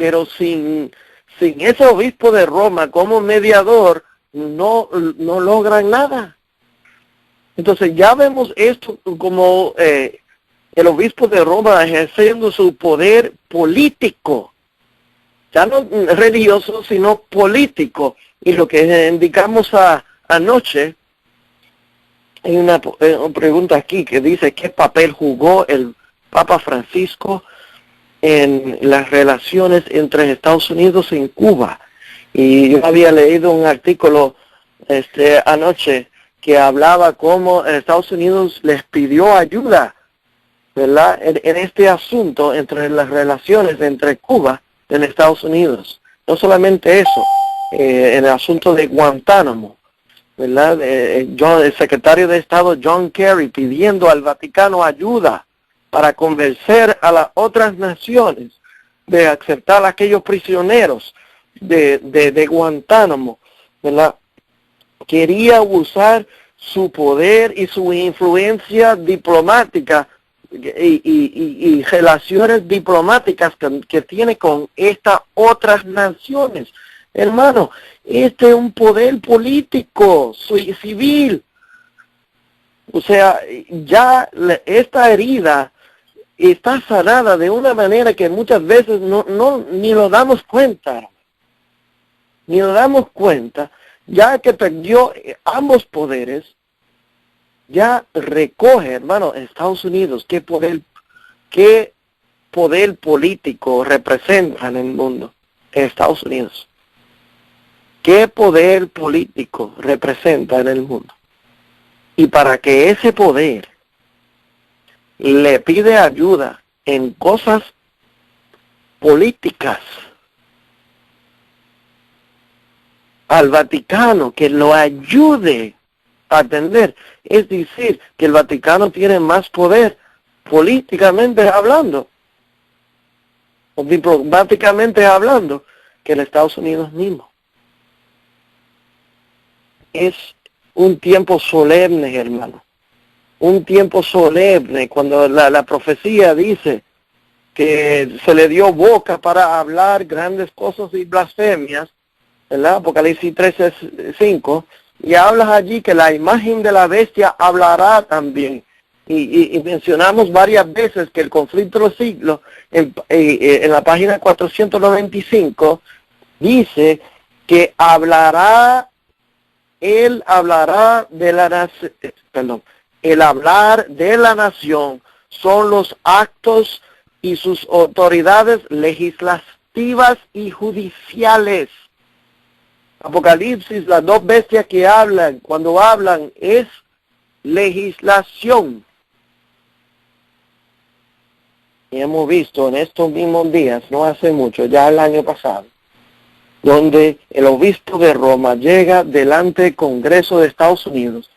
pero sin ese obispo de Roma como mediador, no logran nada. Entonces ya vemos esto como el obispo de Roma ejerciendo su poder político, ya no religioso, sino político. Y lo que indicamos anoche, hay una pregunta aquí que dice, ¿qué papel jugó el Papa Francisco en las relaciones entre Estados Unidos y Cuba? Y yo había leído un artículo anoche que hablaba cómo Estados Unidos les pidió ayuda, ¿verdad?, en este asunto entre las relaciones entre Cuba y Estados Unidos. No solamente eso, en el asunto de Guantánamo, ¿verdad? El secretario de Estado John Kerry pidiendo al Vaticano ayuda para convencer a las otras naciones de aceptar a aquellos prisioneros de Guantánamo, ¿verdad? Quería usar su poder y su influencia diplomática y relaciones diplomáticas que tiene con estas otras naciones. Hermano, este es un poder político, civil. O sea, ya esta herida está sanada de una manera que muchas veces ni lo damos cuenta. Ni nos damos cuenta, ya que perdió ambos poderes, ya recoge, hermano, Estados Unidos, qué poder político representa en el mundo, Estados Unidos. ¿Qué poder político representa en el mundo? Y para que ese poder le pide ayuda en cosas políticas al Vaticano, que lo ayude a atender, es decir, que el Vaticano tiene más poder políticamente hablando, o diplomáticamente hablando, que el Estados Unidos mismo. Es un tiempo solemne, hermano. Un tiempo solemne cuando la profecía dice que se le dio boca para hablar grandes cosas y blasfemias, ¿verdad? Apocalipsis 13:5, y hablas allí que la imagen de la bestia hablará también. Y mencionamos varias veces que el conflicto de los siglos, en la página 495, dice que él hablará de la nación, el hablar de la nación son los actos y sus autoridades legislativas y judiciales. Apocalipsis, las dos bestias que hablan, cuando hablan, es legislación. Y hemos visto en estos mismos días, no hace mucho, ya el año pasado, donde el obispo de Roma llega delante del Congreso de Estados Unidos,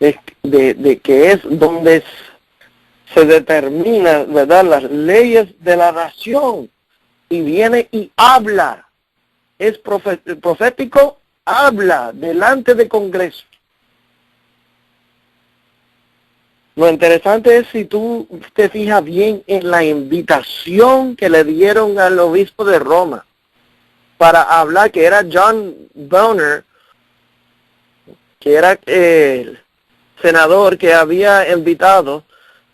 de que es donde se determina, ¿verdad?, las leyes de la nación, y viene y habla, es profético, habla delante del Congreso. Lo interesante es, si tú te fijas bien en la invitación que le dieron al obispo de Roma para hablar, que era John Boehner, que era el senador que había invitado,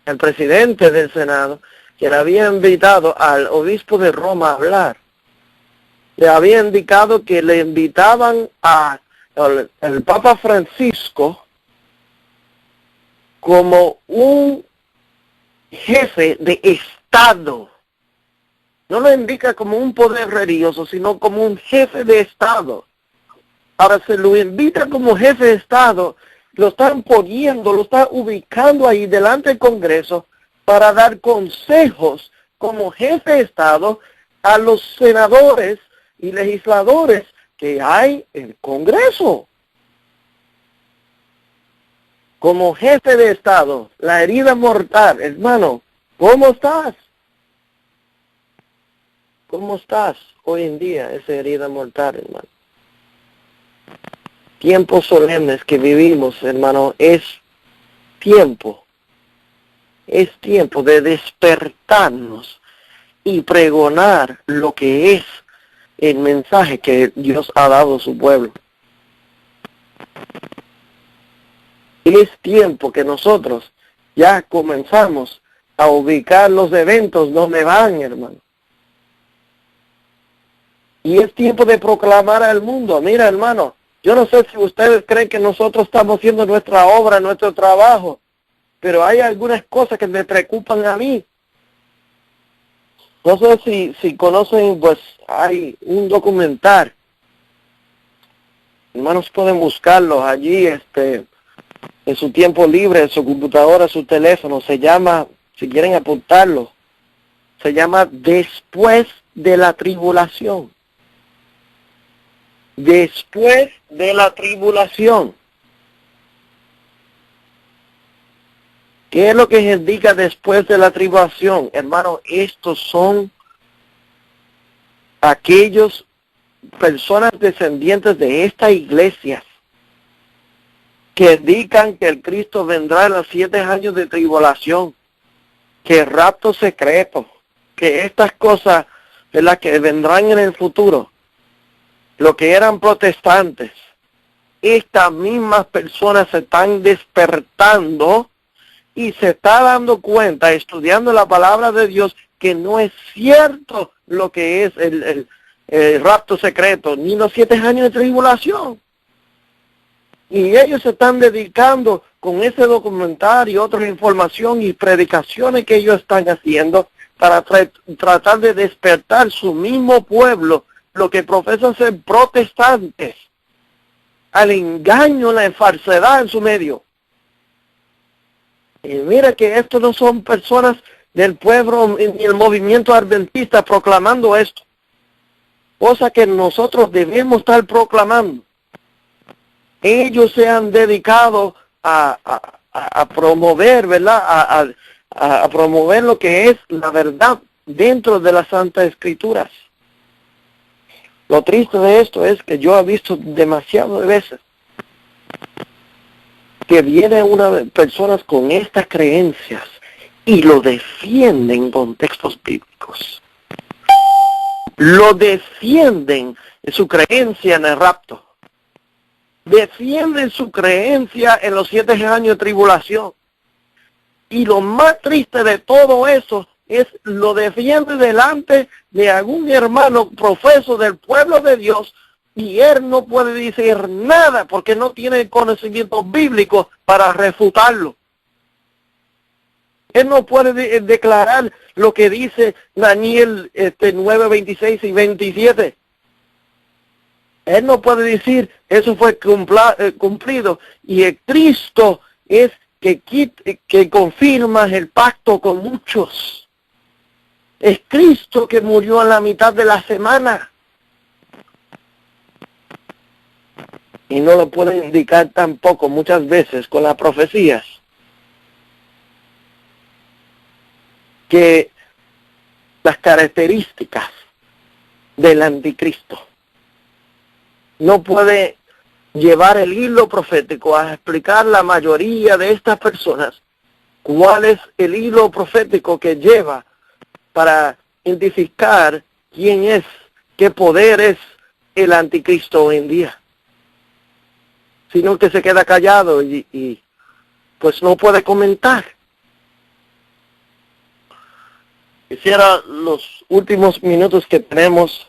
el presidente del Senado, que le había invitado al obispo de Roma a hablar. Le había indicado que le invitaban al Papa Francisco como un jefe de Estado. No lo indica como un poder religioso, sino como un jefe de Estado. Ahora se lo invita como jefe de Estado, lo están poniendo, lo están ubicando ahí delante del Congreso para dar consejos como jefe de Estado a los senadores y legisladores que hay en el Congreso. Como jefe de Estado, la herida mortal, hermano, ¿cómo estás? ¿Cómo estás hoy en día, esa herida mortal, hermano? Tiempos solemnes que vivimos, hermano, es tiempo de despertarnos y pregonar lo que es el mensaje que Dios ha dado a su pueblo. Es tiempo que nosotros ya comenzamos a ubicar los eventos donde van, hermano. Y es tiempo de proclamar al mundo. Mira, hermano, yo no sé si ustedes creen que nosotros estamos haciendo nuestra obra, nuestro trabajo, pero hay algunas cosas que me preocupan a mí. No sé si conocen, pues hay un documental. Hermanos, pueden buscarlo allí, en su tiempo libre, en su computadora, su teléfono. Se llama, si quieren apuntarlo, se llama Después de la Tribulación. Después de la tribulación. ¿Qué es lo que se indica después de la tribulación? Hermano, estos son aquellos personas descendientes de esta iglesia que indican que el Cristo vendrá en los 7 años de tribulación, que el rapto secreto, que estas cosas de las que vendrán en el futuro, lo que eran protestantes, estas mismas personas se están despertando y se está dando cuenta, estudiando la palabra de Dios, que no es cierto lo que es el rapto secreto, ni los 7 años de tribulación. Y ellos se están dedicando con ese documental y otra información y predicaciones que ellos están haciendo para tratar de despertar su mismo pueblo, lo que profesan ser protestantes, al engaño, la falsedad en su medio. Y mira que estos no son personas del pueblo ni el movimiento adventista proclamando esto, cosa que nosotros debemos estar proclamando. Ellos se han dedicado a promover, ¿verdad? A promover lo que es la verdad dentro de las Santas Escrituras. Lo triste de esto es que yo he visto demasiadas veces que vienen personas con estas creencias y lo defienden con textos bíblicos. Lo defienden en su creencia en el rapto. Defienden su creencia en los 7 años de tribulación. Y lo más triste de todo eso es lo defiende delante de algún hermano profeso del pueblo de Dios, y él no puede decir nada porque no tiene conocimiento bíblico para refutarlo. Él no puede declarar lo que dice Daniel 9, 26 y 27. Él no puede decir, eso fue cumplido. Y el Cristo es que confirma el pacto con muchos. Es Cristo que murió a la mitad de la semana. Y no lo pueden indicar tampoco muchas veces con las profecías, que las características del anticristo no puede llevar el hilo profético a explicar la mayoría de estas personas cuál es el hilo profético que lleva para identificar quién es, qué poder es el anticristo hoy en día. Sino que se queda callado y pues no puede comentar. Quisiera, los últimos minutos que tenemos,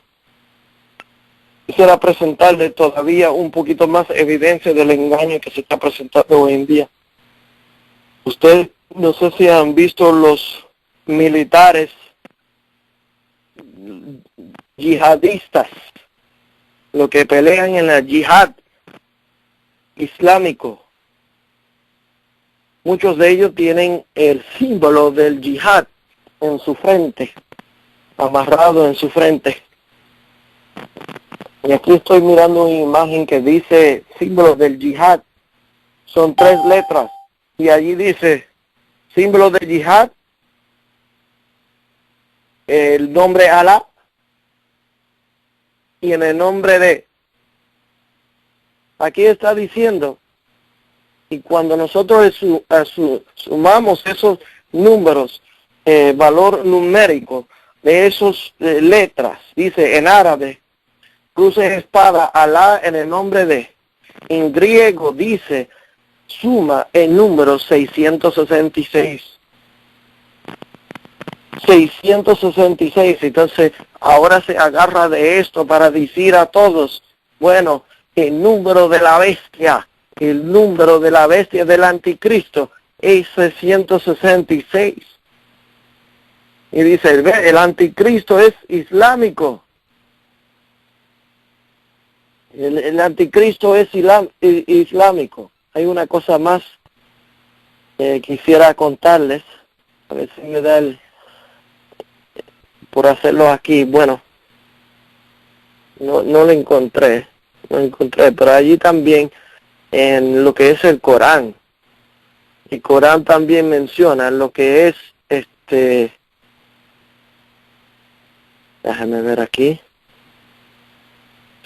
quisiera presentarle todavía un poquito más evidencia del engaño que se está presentando hoy en día. Ustedes, no sé si han visto los militares yihadistas, lo que pelean en la yihad islámico. Muchos de ellos tienen el símbolo del yihad en su frente, amarrado en su frente. Y aquí estoy mirando una imagen que dice símbolo del yihad. Son 3 letras. Y allí dice símbolo del yihad, el nombre Alá, y en el nombre de. Aquí está diciendo, y cuando nosotros sumamos esos números, valor numérico, de esos letras, dice en árabe, cruce espada, Alá en el nombre de. En griego dice, suma el número 666. 666, entonces ahora se agarra de esto para decir a todos, bueno, el número de la bestia del anticristo es 666. Y dice, el anticristo es islámico. El anticristo es islámico. Hay una cosa más que quisiera contarles. A ver si me da por hacerlo aquí. Bueno, no lo encontré, pero allí también en lo que es el Corán. El Corán también menciona lo que es déjame ver aquí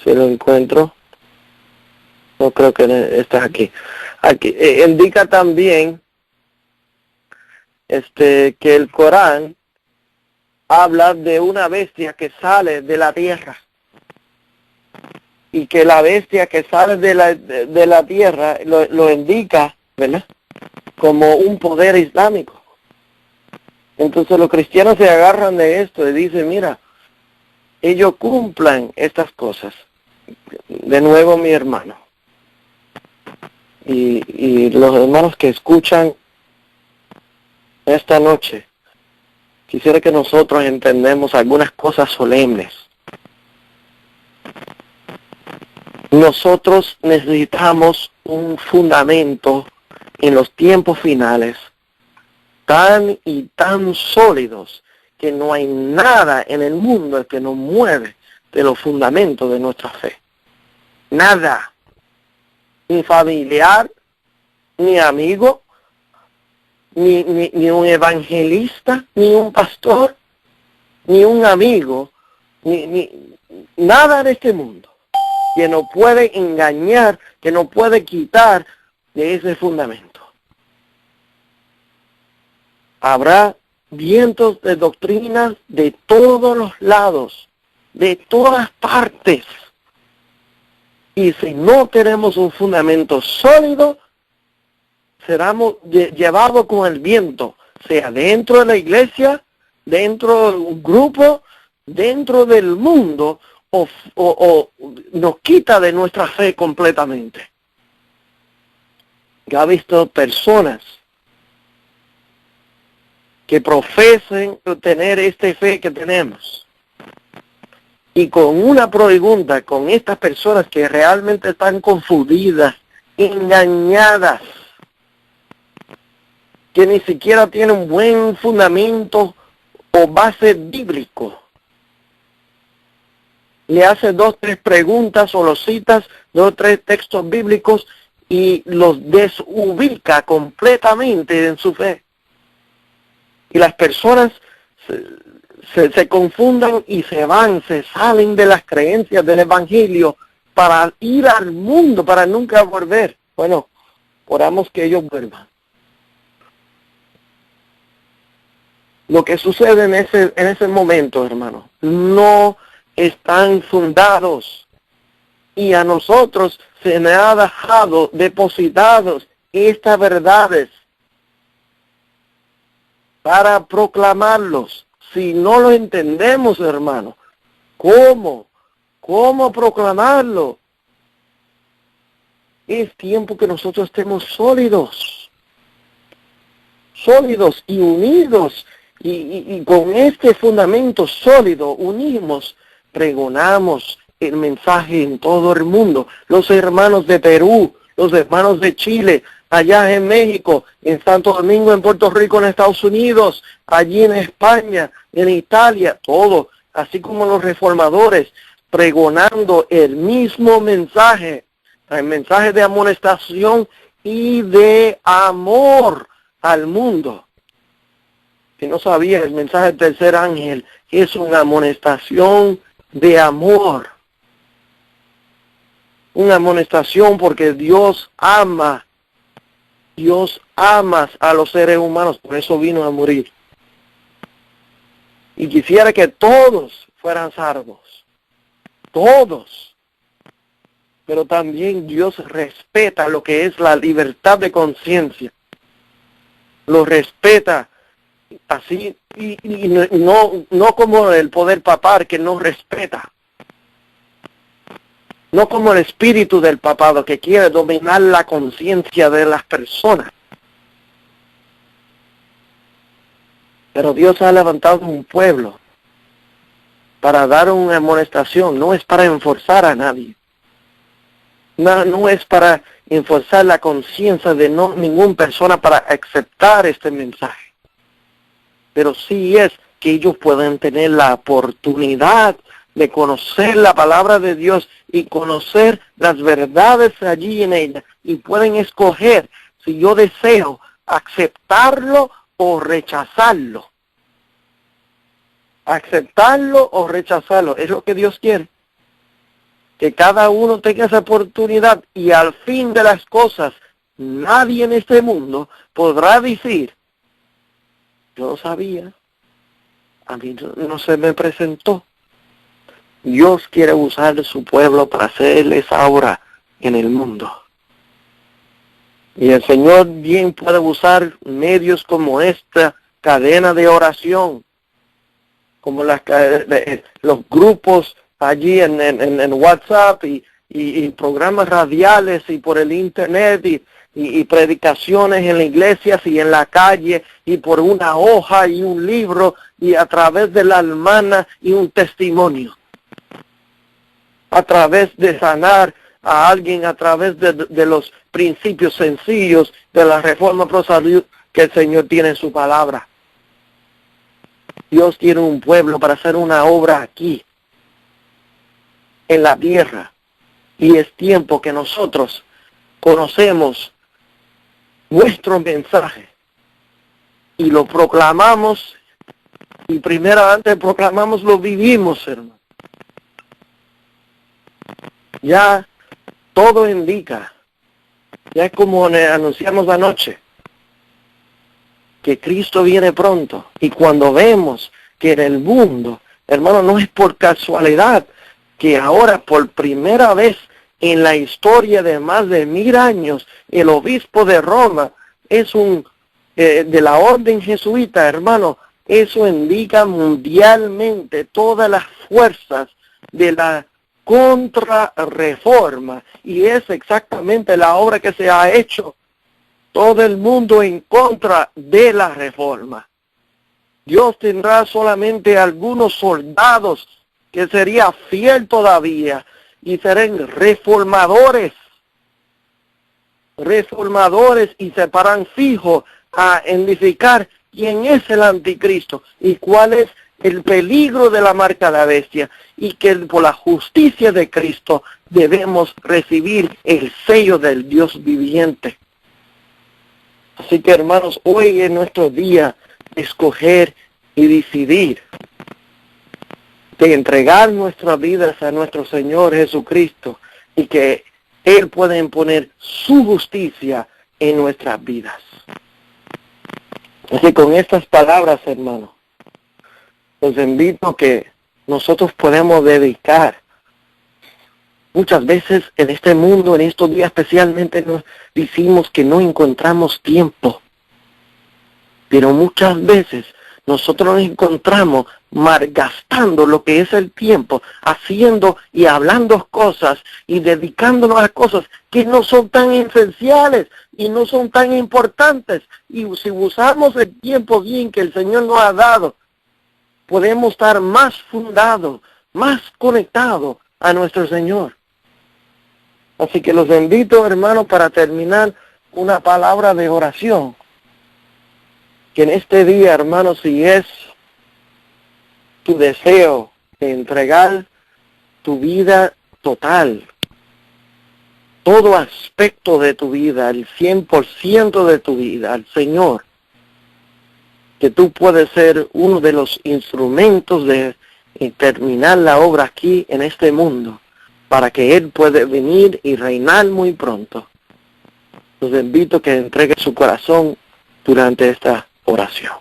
si lo encuentro. No creo que está aquí. Aquí indica también que el Corán habla de una bestia que sale de la tierra, y que la bestia que sale de la tierra lo indica, ¿verdad?, como un poder islámico. Entonces los cristianos se agarran de esto y dicen, mira, ellos cumplan estas cosas. De nuevo, mi hermano, y los hermanos que escuchan esta noche, quisiera que nosotros entendamos algunas cosas solemnes. Nosotros necesitamos un fundamento en los tiempos finales tan y tan sólidos que no hay nada en el mundo que nos mueve de los fundamentos de nuestra fe. Nada. Ni familiar, ni amigo, ni un evangelista, ni un pastor, ni un amigo, ni nada de este mundo que nos puede engañar, que nos puede quitar de ese fundamento. Habrá vientos de doctrinas de todos los lados, de todas partes. Y si no tenemos un fundamento sólido, seremos llevados con el viento, sea dentro de la iglesia, dentro de un grupo, dentro del mundo, o nos quita de nuestra fe completamente. Yo he visto personas que profesen tener esta fe que tenemos, y con una pregunta, con estas personas que realmente están confundidas, engañadas, que ni siquiera tienen un buen fundamento o base bíblico, le hace 2 o 3 preguntas o los citas 2 o 3 textos bíblicos y los desubica completamente en su fe. Y las personas se confundan y se salen de las creencias del Evangelio para ir al mundo, para nunca volver. Bueno, oramos que ellos vuelvan. Lo que sucede en ese momento, hermano, no están fundados, y a nosotros se nos ha dejado depositados estas verdades para proclamarlos. Si no lo entendemos, hermano, ¿cómo proclamarlo? Es tiempo que nosotros estemos sólidos y unidos, y con este fundamento sólido, unimos, pregonamos el mensaje en todo el mundo. Los hermanos de Perú, los hermanos de Chile, allá en México, en Santo Domingo, en Puerto Rico, en Estados Unidos, allí en España, en Italia, todo, así como los reformadores, pregonando el mismo mensaje, el mensaje de amonestación y de amor al mundo. Si no sabía, el mensaje del tercer ángel es una amonestación de amor. Una amonestación porque Dios ama a los seres humanos, por eso vino a morir. Y quisiera que todos fueran salvos. Todos. Pero también Dios respeta lo que es la libertad de conciencia. Lo respeta así, y no como el poder papal que no respeta. No como el espíritu del papado que quiere dominar la conciencia de las personas. Pero Dios ha levantado un pueblo para dar una amonestación. No es para enforzar a nadie. No es para enforzar la conciencia de ninguna persona para aceptar este mensaje. Pero sí es que ellos pueden tener la oportunidad de conocer la palabra de Dios y conocer las verdades allí en ella. Y pueden escoger si yo deseo aceptarlo o rechazarlo. Aceptarlo o rechazarlo. Es lo que Dios quiere. Que cada uno tenga esa oportunidad y al fin de las cosas, nadie en este mundo podrá decir, yo no sabía, a mí no se me presentó. Dios quiere usar su pueblo para hacerles ahora en el mundo. Y el Señor bien puede usar medios como esta cadena de oración, como los grupos allí en WhatsApp y programas radiales y por el internet y predicaciones en las iglesias y en la calle y por una hoja y un libro y a través de la hermana y un testimonio. A través de sanar a alguien, a través de los principios sencillos de la reforma pro salud que el Señor tiene en su palabra. Dios tiene un pueblo para hacer una obra aquí, en la tierra. Y es tiempo que nosotros conocemos nuestro mensaje y lo proclamamos. Y primeramente proclamamos, lo vivimos, hermano. Ya todo indica, ya como anunciamos anoche, que Cristo viene pronto. Y cuando vemos que en el mundo, hermano, no es por casualidad que ahora por primera vez en la historia de más de 1000 años, el obispo de Roma es de la orden jesuita, hermano. Eso indica mundialmente todas las fuerzas de la contrarreforma, y es exactamente la obra que se ha hecho. Todo el mundo en contra de la reforma. Dios tendrá solamente algunos soldados que serían fiel todavía y serán reformadores y se paran fijos a identificar quién es el anticristo y cuál es el peligro de la marca de la bestia, y que por la justicia de Cristo debemos recibir el sello del Dios viviente. Así que, hermanos, hoy es nuestro día de escoger y decidir, de entregar nuestras vidas a nuestro Señor Jesucristo y que Él pueda imponer su justicia en nuestras vidas. Así con estas palabras, hermanos, los invito a que nosotros podemos dedicar. Muchas veces en este mundo, en estos días especialmente, nos decimos que no encontramos tiempo. Pero muchas veces nosotros nos encontramos malgastando lo que es el tiempo, haciendo y hablando cosas y dedicándonos a cosas que no son tan esenciales y no son tan importantes. Y si usamos el tiempo bien que el Señor nos ha dado, podemos estar más fundados, más conectados a nuestro Señor. Así que los invito, hermanos, para terminar, una palabra de oración. Que en este día, hermanos, si es tu deseo de entregar tu vida total, todo aspecto de tu vida, el 100% de tu vida al Señor, que tú puedes ser uno de los instrumentos de terminar la obra aquí en este mundo, para que Él pueda venir y reinar muy pronto. Los invito a que entreguen su corazón durante esta oración.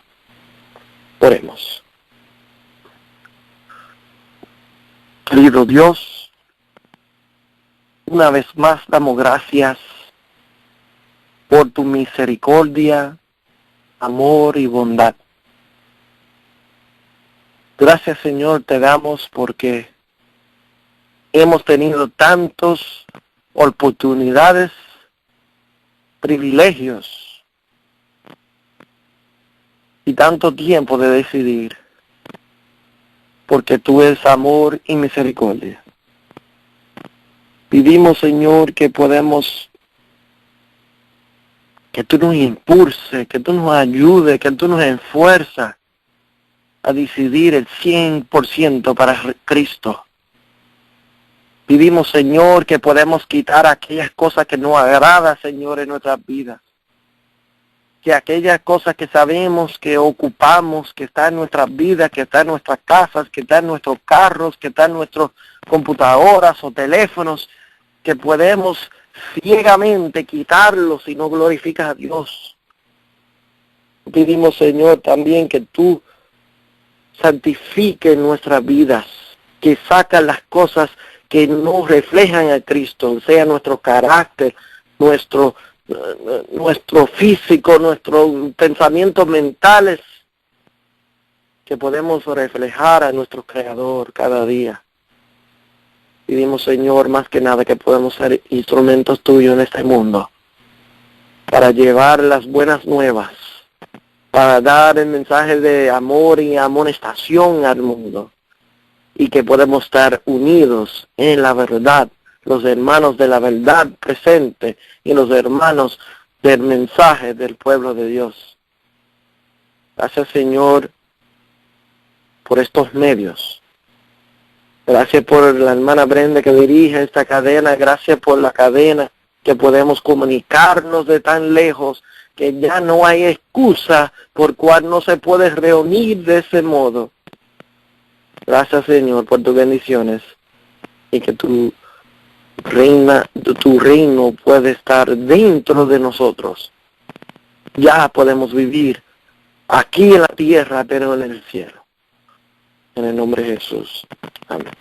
Oremos. Querido Dios, una vez más damos gracias por tu misericordia, amor y bondad. Gracias, Señor, te damos porque hemos tenido tantas oportunidades, privilegios y tanto tiempo de decidir, porque tú eres amor y misericordia. Pedimos, Señor, que tú nos impulses, que tú nos ayudes, que tú nos esfuerzas a decidir el 100% para Cristo. Pedimos, Señor, que podamos quitar aquellas cosas que nos agradan, Señor, en nuestras vidas. Que aquellas cosas que sabemos, que ocupamos, que están en nuestras vidas, que están en nuestras casas, que están en nuestros carros, que están en nuestras computadoras o teléfonos, que podemos ciegamente quitarlos y no glorificas a Dios. Pedimos, Señor, también que tú santifiques nuestras vidas, que sacas las cosas que no reflejan a Cristo, sea nuestro carácter, nuestro físico, nuestros pensamientos mentales, que podemos reflejar a nuestro Creador cada día. Pedimos, Señor, más que nada que podamos ser instrumentos tuyos en este mundo, para llevar las buenas nuevas, para dar el mensaje de amor y amonestación al mundo, y que podemos estar unidos en la verdad, los hermanos de la verdad presente y los hermanos del mensaje del pueblo de Dios. Gracias, Señor, por estos medios. Gracias por la hermana Brenda que dirige esta cadena. Gracias por la cadena que podemos comunicarnos de tan lejos, que ya no hay excusa por cual no se puede reunir de ese modo. Gracias, Señor, por tus bendiciones y que tu reino puede estar dentro de nosotros. Ya podemos vivir aquí en la tierra, pero en el cielo. En el nombre de Jesús. Amén.